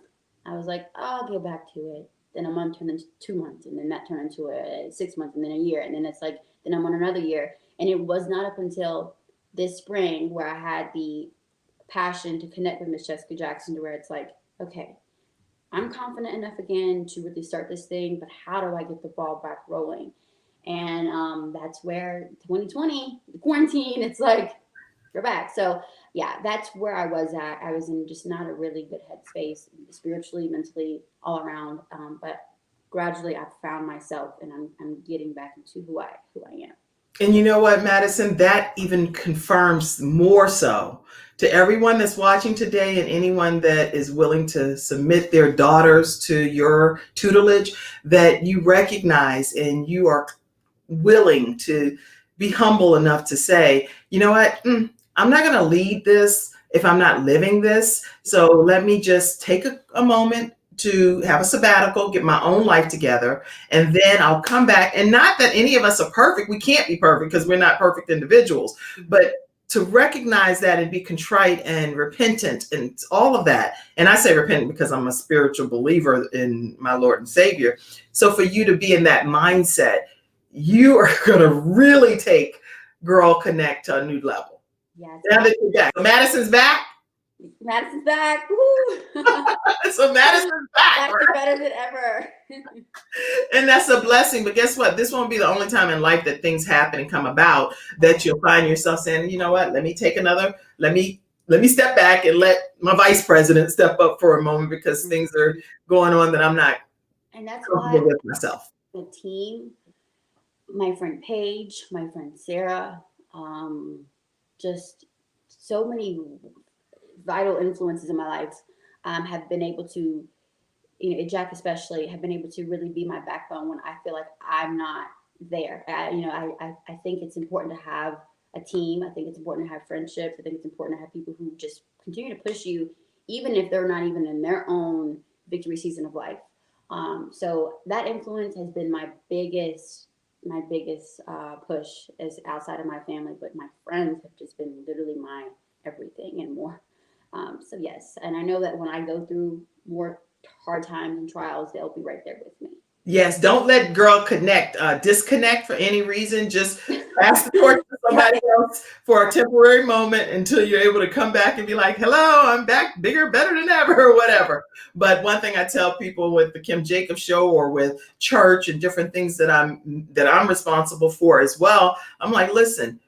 I was like, I'll go back to it. Then a month turned into 2 months, and then that turned into 6 months, and then a year. And then it's like, then I'm on another year. And it was not up until this spring where I had the passion to connect with Miss Jessica Jackson to where it's like, okay, I'm confident enough again to really start this thing, but how do I get the ball back rolling? And that's where 2020, the quarantine, it's like, you're back. So yeah, that's where I was at. I was in just not a really good headspace, spiritually, mentally, all around. But gradually I've found myself and I'm getting back into who I am. And you know what, Madison, that even confirms more so to everyone that's watching today and anyone that is willing to submit their daughters to your tutelage, that you recognize and you are willing to be humble enough to say, you know what, I'm not going to lead this if I'm not living this. So let me just take a moment to have a sabbatical, get my own life together, and then I'll come back. And not that any of us are perfect. We can't be perfect because we're not perfect individuals, but to recognize that and be contrite and repentant and all of that. And I say repentant because I'm a spiritual believer in my Lord and Savior. So for you to be in that mindset, you are going to really take Girl Connect to a new level. Yes. Now that you're back. So Madison's back. Madison's back. Woo! So Madison's back. Back to better than ever. And that's a blessing. But guess what? This won't be the only time in life that things happen and come about that you'll find yourself saying, you know what, let me step back and let my vice president step up for a moment because things are going on that I'm not and that's comfortable why with myself. The team, my friend Paige, my friend Sarah, just so many vital influences in my life have been able to, Jack especially, have been able to really be my backbone when I feel like I'm not there. I think it's important to have a team. I think it's important to have friendships. I think it's important to have people who just continue to push you, even if they're not even in their own victory season of life. So that influence has been my biggest push is outside of my family, but my friends have just been literally my everything and more. So yes, and I know that when I go through more hard times and trials, they'll be right there with me. Yes, don't let Girl Connect disconnect for any reason. Just pass the torch to somebody else for a temporary moment until you're able to come back and be like, hello, I'm back, bigger, better than ever, or whatever. But one thing I tell people with the Kim Jacobs Show or with church and different things that I'm responsible for as well, I'm like, listen,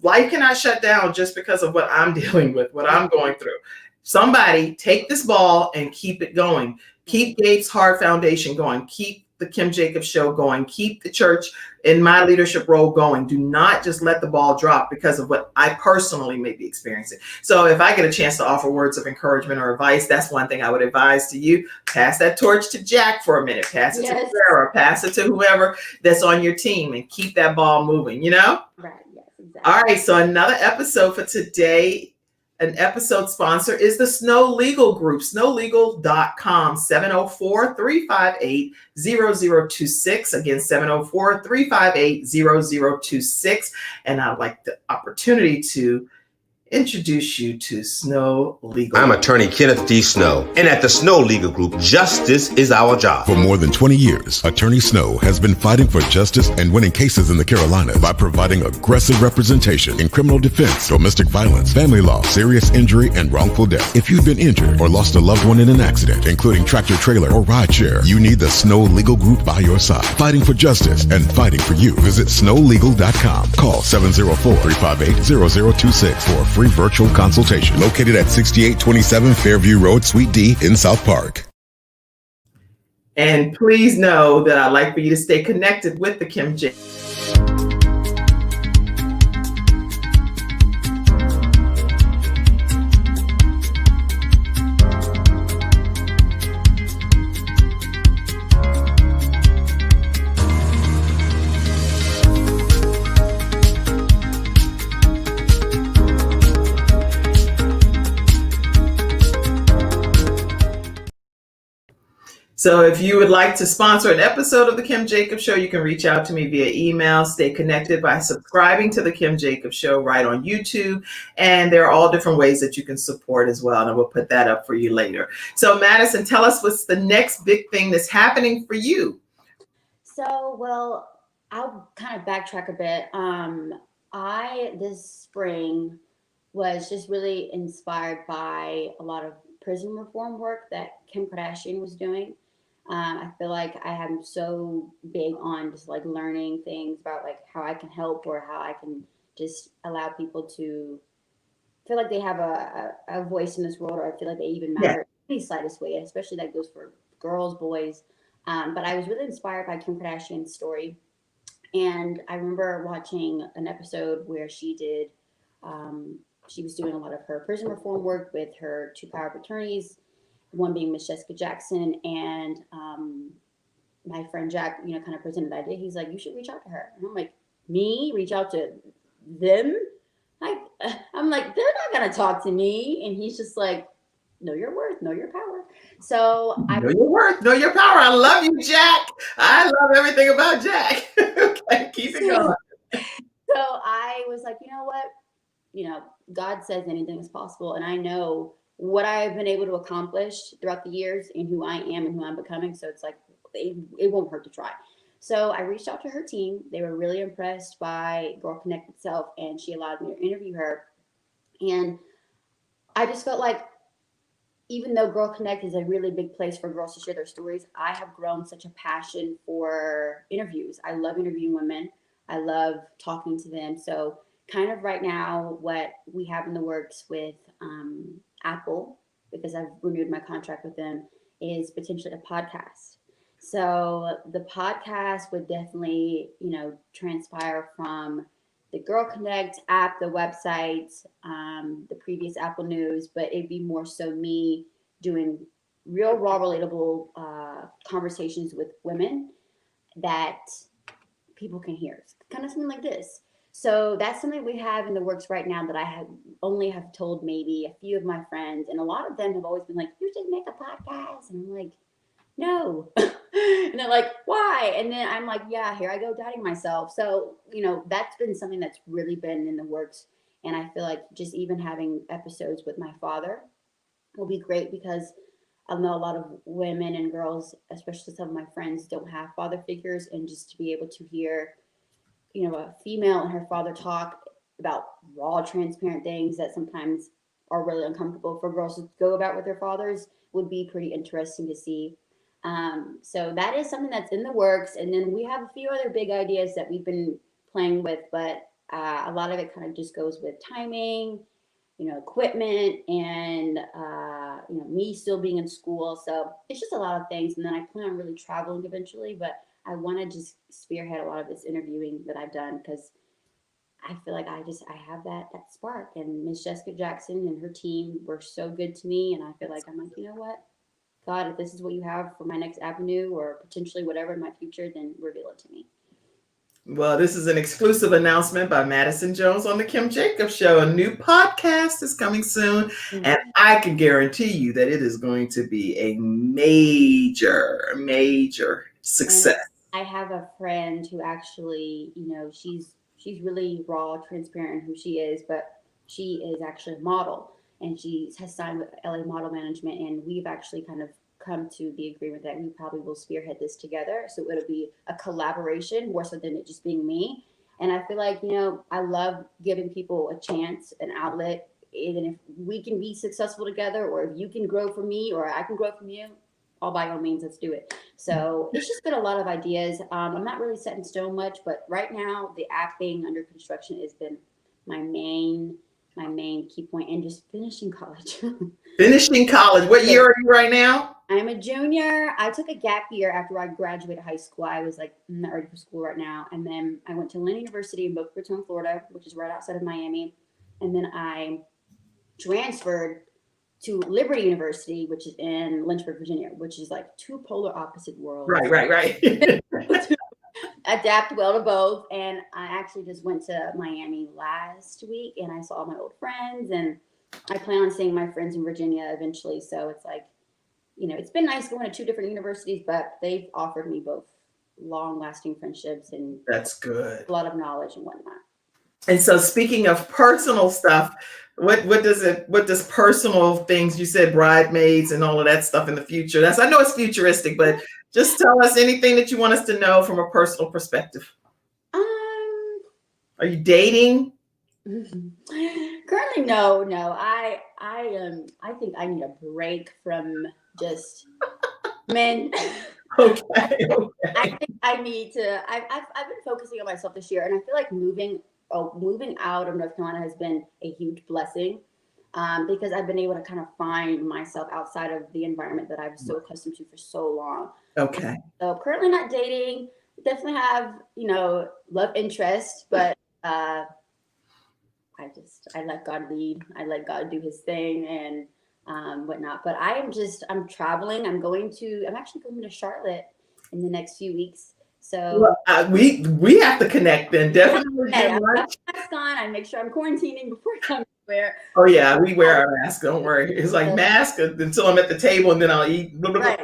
life cannot shut down just because of what I'm dealing with, what I'm going through. Somebody take this ball and keep it going. Keep Gabe's Heart Foundation going. Keep the Kim Jacobs Show going. Keep the church in my leadership role going. Do not just let the ball drop because of what I personally may be experiencing. So if I get a chance to offer words of encouragement or advice, that's one thing I would advise to you. Pass that torch to Jack for a minute. Pass it to Sarah. Pass it to whoever that's on your team and keep that ball moving, Right. Yes, exactly. All right. So another episode for today. An episode sponsor is the Snow Legal Group, snowlegal.com, 704-358-0026. Again, 704-358-0026. And I'd like the opportunity to introduce you to Snow Legal. I'm attorney Kenneth D. Snow, and at the Snow Legal Group, justice is our job. For more than 20 years, Attorney Snow has been fighting for justice and winning cases in the Carolinas by providing aggressive representation in criminal defense, domestic violence, family law, serious injury, and wrongful death. If you've been injured or lost a loved one in an accident, including tractor trailer or rideshare, you need the Snow Legal Group by your side, fighting for justice and fighting for you. Visit snowlegal.com. Call 704-358-0026 for a free virtual consultation. Located at 6827 Fairview Road, Suite D in South Park. And please know that I'd like for you to stay connected with the Kim J. So if you would like to sponsor an episode of the Kim Jacobs Show, you can reach out to me via email. Stay connected by subscribing to the Kim Jacobs Show right on YouTube. And there are all different ways that you can support as well. And I will put that up for you later. So Madison, tell us what's the next big thing that's happening for you. So, well, I'll kind of backtrack a bit. This spring was just really inspired by a lot of prison reform work that Kim Kardashian was doing. I feel like I am so big on just like learning things about like how I can help or how I can just allow people to feel like they have a voice in this world, or I feel like they even matter in the slightest way, especially that goes for girls, boys. But I was really inspired by Kim Kardashian's story. And I remember watching an episode where she was doing a lot of her prison reform work with her two power of attorneys, one being Miss Jessica Jackson, and my friend Jack, kind of presented the idea. He's like, you should reach out to her. And I'm like, me? Reach out to them? I'm like, they're not going to talk to me. And he's just like, know your worth, know your power. So Know your worth, know your power. I love you, Jack. I love everything about Jack. Okay, keep it going. So I was like, you know what? God says anything is possible. And I know what I've been able to accomplish throughout the years and who I am and who I'm becoming. So it's like, it won't hurt to try. So I reached out to her team. They were really impressed by Girl Connect itself, and she allowed me to interview her. And I just felt like, even though Girl Connect is a really big place for girls to share their stories, I have grown such a passion for interviews. I love interviewing women. I love talking to them. So kind of right now, what we have in the works with Apple, because I've renewed my contract with them, is potentially a podcast. So the podcast would definitely, transpire from the Girl Connect app, the website, the previous Apple News, but it'd be more so me doing real, raw, relatable conversations with women that people can hear. It's kind of something like this. So that's something we have in the works right now that I have told maybe a few of my friends, and a lot of them have always been like, "You should make a podcast," and I'm like, "No." And they're like, "Why?" And then I'm like, "Yeah, here I go doubting myself." So, that's been something that's really been in the works. And I feel like just even having episodes with my father will be great, because I know a lot of women and girls, especially some of my friends, don't have father figures. And just to be able to hear, a female and her father talk about raw, transparent things that sometimes are really uncomfortable for girls to go about with their fathers would be pretty interesting to see. So that is something that's in the works. And then we have a few other big ideas that we've been playing with, but a lot of it kind of just goes with timing, equipment, and, me still being in school. So it's just a lot of things. And then I plan on really traveling eventually, but I want to just spearhead a lot of this interviewing that I've done, because I feel like I have that spark. And Miss Jessica Jackson and her team were so good to me. And I feel like I'm like, you know what? God, if this is what you have for my next avenue or potentially whatever in my future, then reveal it to me. Well, this is an exclusive announcement by Madison Jones on the Kim Jacobs Show. A new podcast is coming soon, and I can guarantee you that it is going to be a major, major success. And I have a friend who actually, she's really raw, transparent in who she is, but she is actually a model, and she has signed with LA Model Management, and we've actually kind of come to the agreement that we probably will spearhead this together. So it'll be a collaboration more so than it just being me. And I feel like, I love giving people a chance, an outlet. And if we can be successful together, or if you can grow from me or I can grow from you, all by all means, let's do it. So it's just been a lot of ideas. I'm not really set in stone much, but right now the app being under construction has been my main key point, and just finishing college. Finishing college. What year are you right now? I'm a junior. I took a gap year after I graduated high school. I was like not ready for school right now. And then I went to Lynn University in Boca Raton, Florida, which is right outside of Miami. And then I transferred to Liberty University, which is in Lynchburg, Virginia, which is like two polar opposite worlds. Right. Adapt well to both. And I actually just went to Miami last week, and I saw my old friends, and I plan on seeing my friends in Virginia eventually. So it's like, it's been nice going to two different universities, but they've offered me both long-lasting friendships and that's good, a lot of knowledge and whatnot. And so, speaking of personal stuff, what does personal things, you said bridesmaids and all of that stuff in the future? I know it's futuristic, but just tell us anything that you want us to know from a personal perspective. Are you dating? Currently, no. I think I need a break from just men. Okay. I think I need to. I've been focusing on myself this year, and I feel like moving out of North Carolina has been a huge blessing, because I've been able to kind of find myself outside of the environment that I was so accustomed to for so long. Okay. So currently not dating. Definitely have love interest, but I let God lead. I let God do His thing and whatnot. But I'm traveling. I'm actually going to Charlotte in the next few weeks. So we have to connect then. Definitely. I make sure I'm quarantining before I come. Wear. Oh yeah, we wear our mask. Don't worry. It's like mask until I'm at the table, and then I'll eat. Right.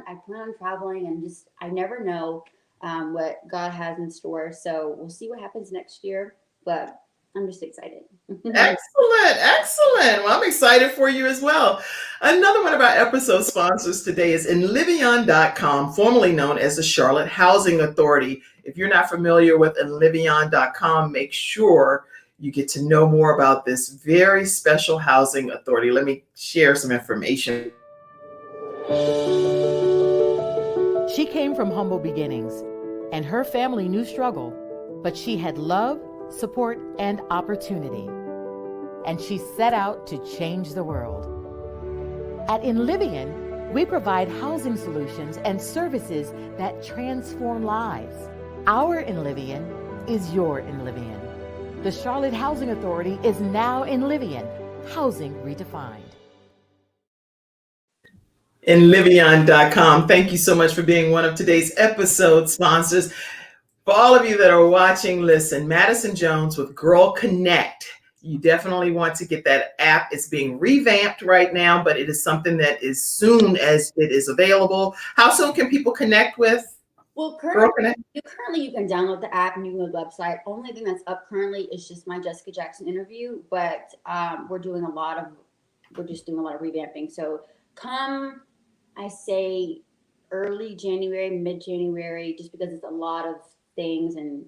I plan on traveling, and just I never know what God has in store. So we'll see what happens next year. But I'm just excited. Excellent. Well, I'm excited for you as well. Another one of our episode sponsors today is Enlivion.com, formerly known as the Charlotte Housing Authority. If you're not familiar with Enlivion.com, make sure you get to know more about this very special housing authority. Let me share some information. She came from humble beginnings, and her family knew struggle, but she had love, support, and opportunity. And she set out to change the world. At Enlivion, we provide housing solutions and services that transform lives. Our Enlivion is your Enlivion. The Charlotte Housing Authority is now Enlivion, housing redefined. Enlivion.com. Thank you so much for being one of today's episode sponsors. For all of you that are watching, listen, Madison Jones with Girl Connect. You definitely want to get that app. It's being revamped right now, but it is something that as soon as it is available. How soon can people connect with? Well, currently you can download the app and you can go to the website. Only thing that's up currently is just my Jessica Jackson interview, but we're just doing a lot of revamping. So come, I say early January, mid-January, just because it's a lot of things, and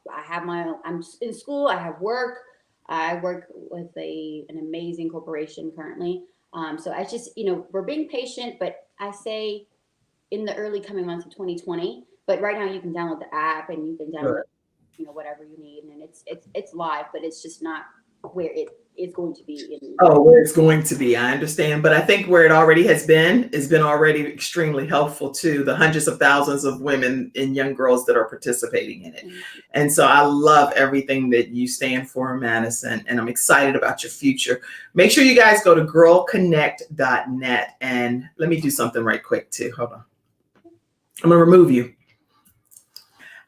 I'm in school, I have work. I work with an amazing corporation currently. So I just, we're being patient, but I say in the early coming months of 2020, but right now you can download the app and you can download, whatever you need. And it's live, but it's just not where it is going to be. Where it's going to be. I understand. But I think where it already has been already extremely helpful to the hundreds of thousands of women and young girls that are participating in it. And so I love everything that you stand for, Madison, and I'm excited about your future. Make sure you guys go to girlconnect.net, and let me do something right quick too. Hold on. I'm going to remove you.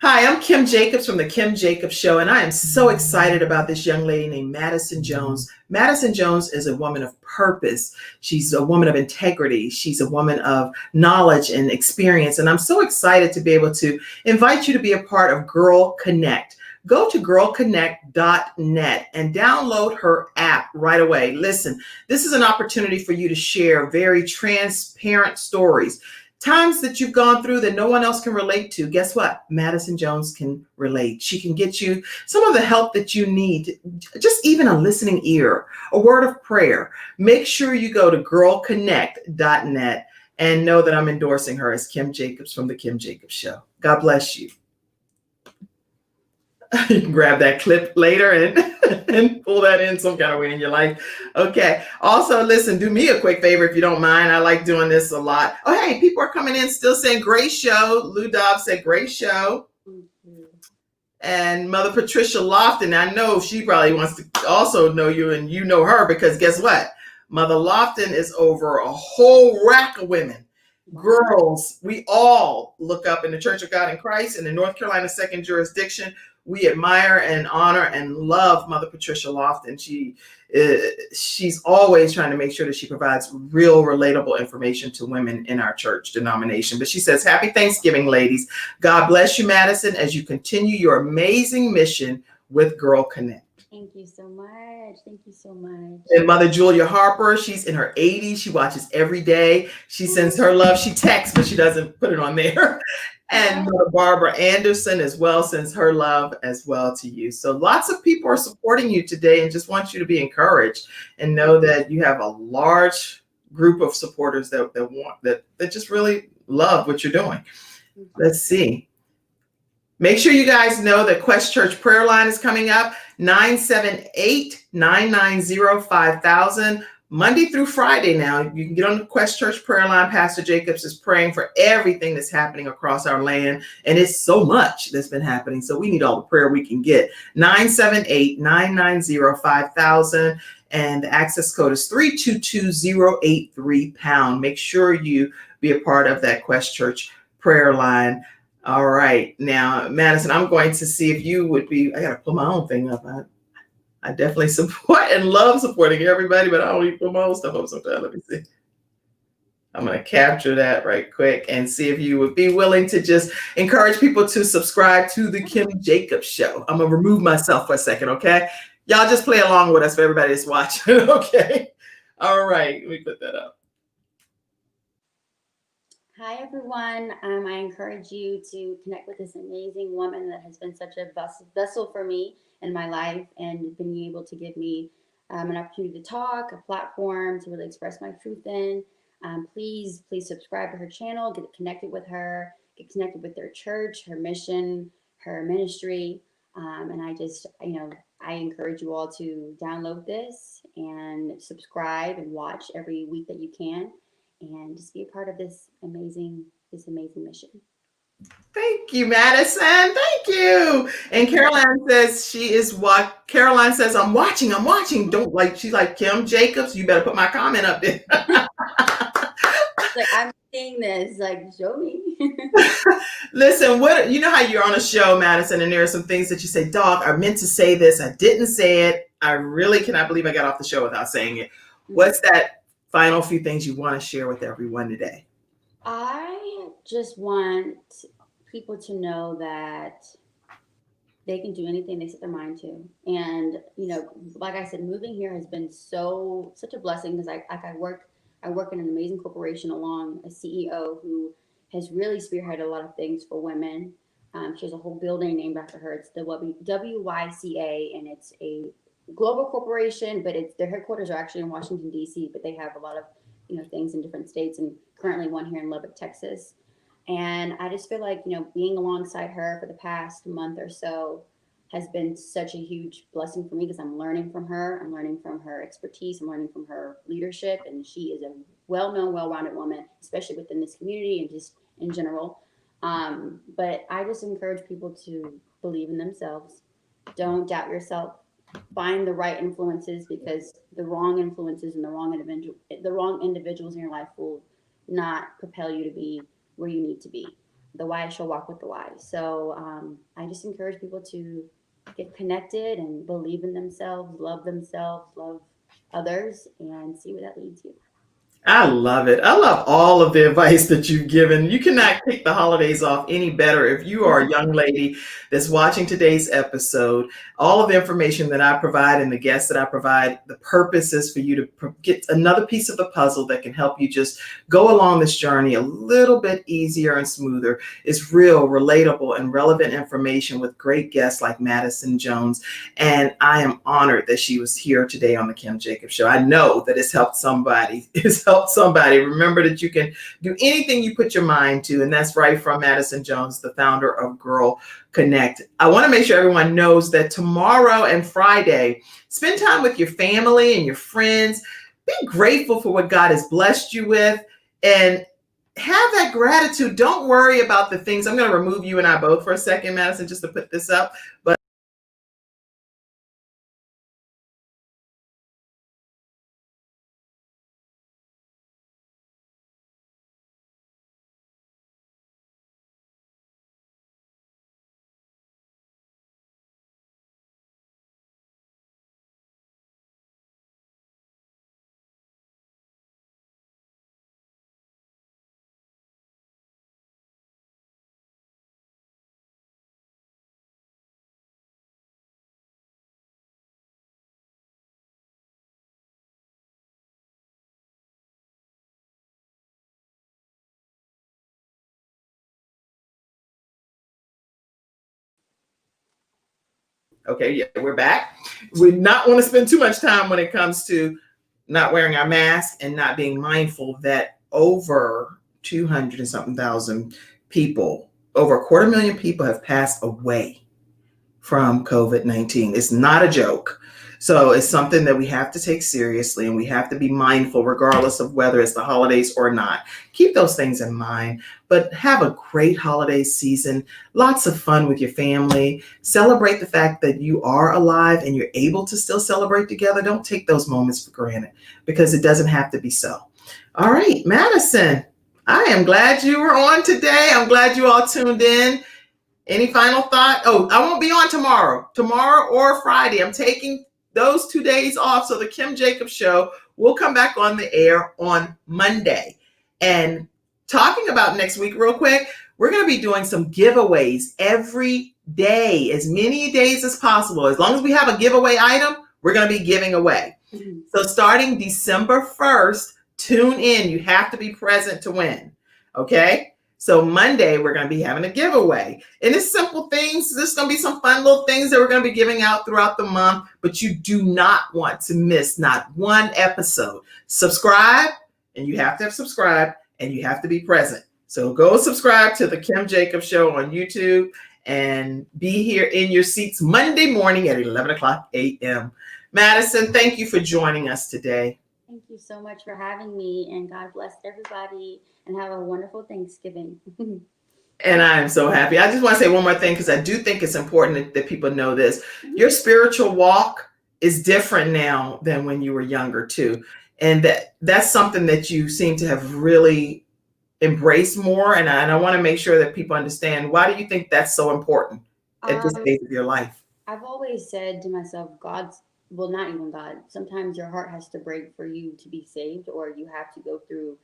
Hi, I'm Kim Jacobs from The Kim Jacobs Show, and I am so excited about this young lady named Madison Jones. Madison Jones is a woman of purpose. She's a woman of integrity. She's a woman of knowledge and experience, and I'm so excited to be able to invite you to be a part of Girl Connect. Go to girlconnect.net and download her app right away. Listen, this is an opportunity for you to share very transparent stories. Times that you've gone through that no one else can relate to. Guess what? Madison Jones can relate. She can get you some of the help that you need, just even a listening ear, a word of prayer. Make sure you go to girlconnect.net and know that I'm endorsing her as Kim Jacobs from The Kim Jacobs Show. God bless you. You can grab that clip later and pull that in some kind of way in your life. Okay. Also, listen, do me a quick favor if you don't mind. I like doing this a lot. Oh, hey, people are coming in still saying great show. Lou Dobb said great show. And Mother Patricia Lofton, I know she probably wants to also know you, and you know her, because guess what? Mother Lofton is over a whole rack of women. Girls, we all look up in the Church of God in Christ in the North Carolina Second Jurisdiction. We admire and honor and love Mother Patricia Lofton. She's always trying to make sure that she provides real, relatable information to women in our church denomination. But she says, happy Thanksgiving, ladies. God bless you, Madison, as you continue your amazing mission with Girl Connect. Thank you so much. Thank you so much. And Mother Julia Harper, she's in her 80s. She watches every day. She sends her love. She texts, but she doesn't put it on there. And Mother Barbara Anderson as well sends her love as well to you. So lots of people are supporting you today and just want you to be encouraged and know that you have a large group of supporters that just really love what you're doing. Let's see. Make sure you guys know that Quest Church prayer line is coming up, 978-990-5000. Monday through Friday now. You can get on the Quest Church prayer line. Pastor Jacobs is praying for everything that's happening across our land. And it's so much that's been happening. So we need all the prayer we can get. 978-990-5000. And the access code is 322083#. Make sure you be a part of that Quest Church prayer line. All right. Now, Madison, I'm going to see if you would be, I got to pull my own thing up. I definitely support and love supporting everybody, but I don't even put my own stuff up sometimes. Let me see. I'm going to capture that right quick and see if you would be willing to just encourage people to subscribe to the Kim Jacobs Show. I'm going to remove myself for a second, okay? Y'all just play along with us for everybody that's watching, okay? All right, let me put that up. Hi, everyone. I encourage you to connect with this amazing woman that has been such a vessel for me in my life and been able to give me an opportunity to talk, a platform to really express my truth in. Please subscribe to her channel, get connected with her, get connected with their church, her mission, her ministry. And I encourage you all to download this and subscribe and watch every week that you can, and just be a part of this amazing mission. Thank you, Madison. Thank you. And Caroline says Caroline says, I'm watching. She's like, Kim Jacobs, you better put my comment up there. Like, I'm seeing this, like, show me. Listen, you know how you're on a show, Madison, and there are some things that you say, dog, I meant to say this. I didn't say it. I really cannot believe I got off the show without saying it. What's that final few things you want to share with everyone today? I just want people to know that they can do anything they set their mind to. And, like I said, moving here has been such a blessing, because I work in an amazing corporation along a CEO who has really spearheaded a lot of things for women. She has a whole building named after her. It's the WYCA, and it's a global corporation, but their headquarters are actually in Washington, D.C., but they have a lot of things in different states, and currently one here in Lubbock, Texas. And I just feel like, being alongside her for the past month or so has been such a huge blessing for me, because I'm learning from her. I'm learning from her expertise. I'm learning from her leadership. And she is a well-known, well-rounded woman, especially within this community and just in general. But I just encourage people to believe in themselves. Don't doubt yourself. Find the right influences, because the wrong influences and the wrong individuals in your life will not propel you to be where you need to be. The wise shall walk with the wise. So I just encourage people to get connected and believe in themselves, love others, and see where that leads you. I love it. I love all of the advice that you've given. You cannot kick the holidays off any better. If you are a young lady that's watching today's episode, all of the information that I provide and the guests that I provide, the purpose is for you to get another piece of the puzzle that can help you just go along this journey a little bit easier and smoother. It's real, relatable, and relevant information with great guests like Madison Jones. And I am honored that she was here today on the Kim Jacobs Show. I know that it's helped somebody. Remember that you can do anything you put your mind to. And that's right from Madison Jones, the founder of Girl Connect. I want to make sure everyone knows that tomorrow and Friday, spend time with your family and your friends. Be grateful for what God has blessed you with, and have that gratitude. Don't worry about the things. I'm going to remove you and I both for a second, Madison, just to put this up. But okay, yeah, we're back. We not want to spend too much time when it comes to not wearing our mask and not being mindful that over 200 and something thousand people, over 250,000 people have passed away from COVID-19. It's not a joke. So it's something that we have to take seriously, and we have to be mindful regardless of whether it's the holidays or not. Keep those things in mind, but have a great holiday season. Lots of fun with your family. Celebrate the fact that you are alive and you're able to still celebrate together. Don't take those moments for granted, because it doesn't have to be so. All right, Madison, I am glad you were on today. I'm glad you all tuned in. Any final thought? Oh, I won't be on tomorrow or Friday. I'm taking those 2 days off. So the Kim Jacobs Show will come back on the air on Monday. And talking about next week real quick, we're going to be doing some giveaways every day, as many days as possible. As long as we have a giveaway item, we're going to be giving away. Mm-hmm. So starting December 1st, tune in. You have to be present to win. Okay? So Monday, we're going to be having a giveaway. And it's simple things. There's going to be some fun little things that we're going to be giving out throughout the month, but you do not want to miss not one episode. Subscribe, and you have to have subscribed, and you have to be present. So go subscribe to the Kim Jacobs Show on YouTube and be here in your seats Monday morning at 11 o'clock a.m. Madison, thank you for joining us today. Thank you so much for having me, and God bless everybody, and have a wonderful Thanksgiving. And I'm so happy. I just want to say one more thing, because I do think it's important that people know this. Mm-hmm. Your spiritual walk is different now than when you were younger too. And that's something that you seem to have really embraced more. And I want to make sure that people understand, why do you think that's so important at this stage of your life? I've always said to myself, well, not even God. Sometimes your heart has to break for you to be saved, or you have to go through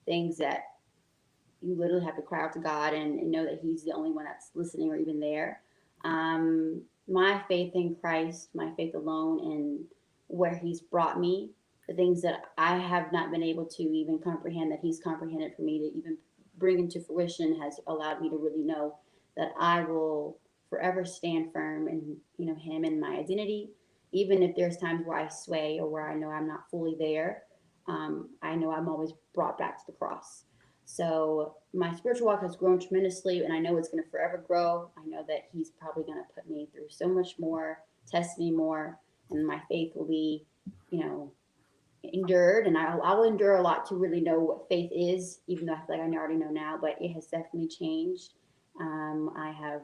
things that you literally have to cry out to God and know that He's the only one that's listening or even there. My faith in Christ, my faith alone, and where He's brought me, the things that I have not been able to even comprehend, that He's comprehended for me to even bring into fruition, has allowed me to really know that I will forever stand firm in, Him and my identity. Even if there's times where I sway or where I know I'm not fully there, I know I'm always brought back to the cross. So my spiritual walk has grown tremendously, and I know it's going to forever grow. I know that He's probably going to put me through so much more, test me more, and my faith will be, endured. And I will endure a lot to really know what faith is, even though I feel like I already know now, but it has definitely changed. I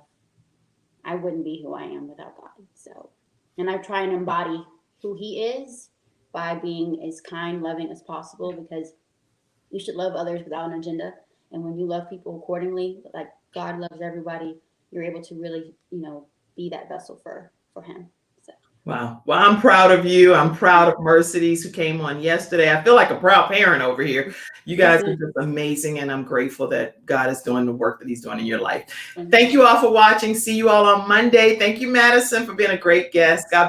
wouldn't be who I am without God. So, and I try and embody who He is by being as kind, loving as possible, because you should love others without an agenda. And when you love people accordingly, like God loves everybody, you're able to really, be that vessel for Him. So. Wow. Well, I'm proud of you. I'm proud of Mercedes, who came on yesterday. I feel like a proud parent over here. You guys are just amazing, and I'm grateful that God is doing the work that He's doing in your life. Thank you all for watching. See you all on Monday. Thank you, Madison, for being a great guest. God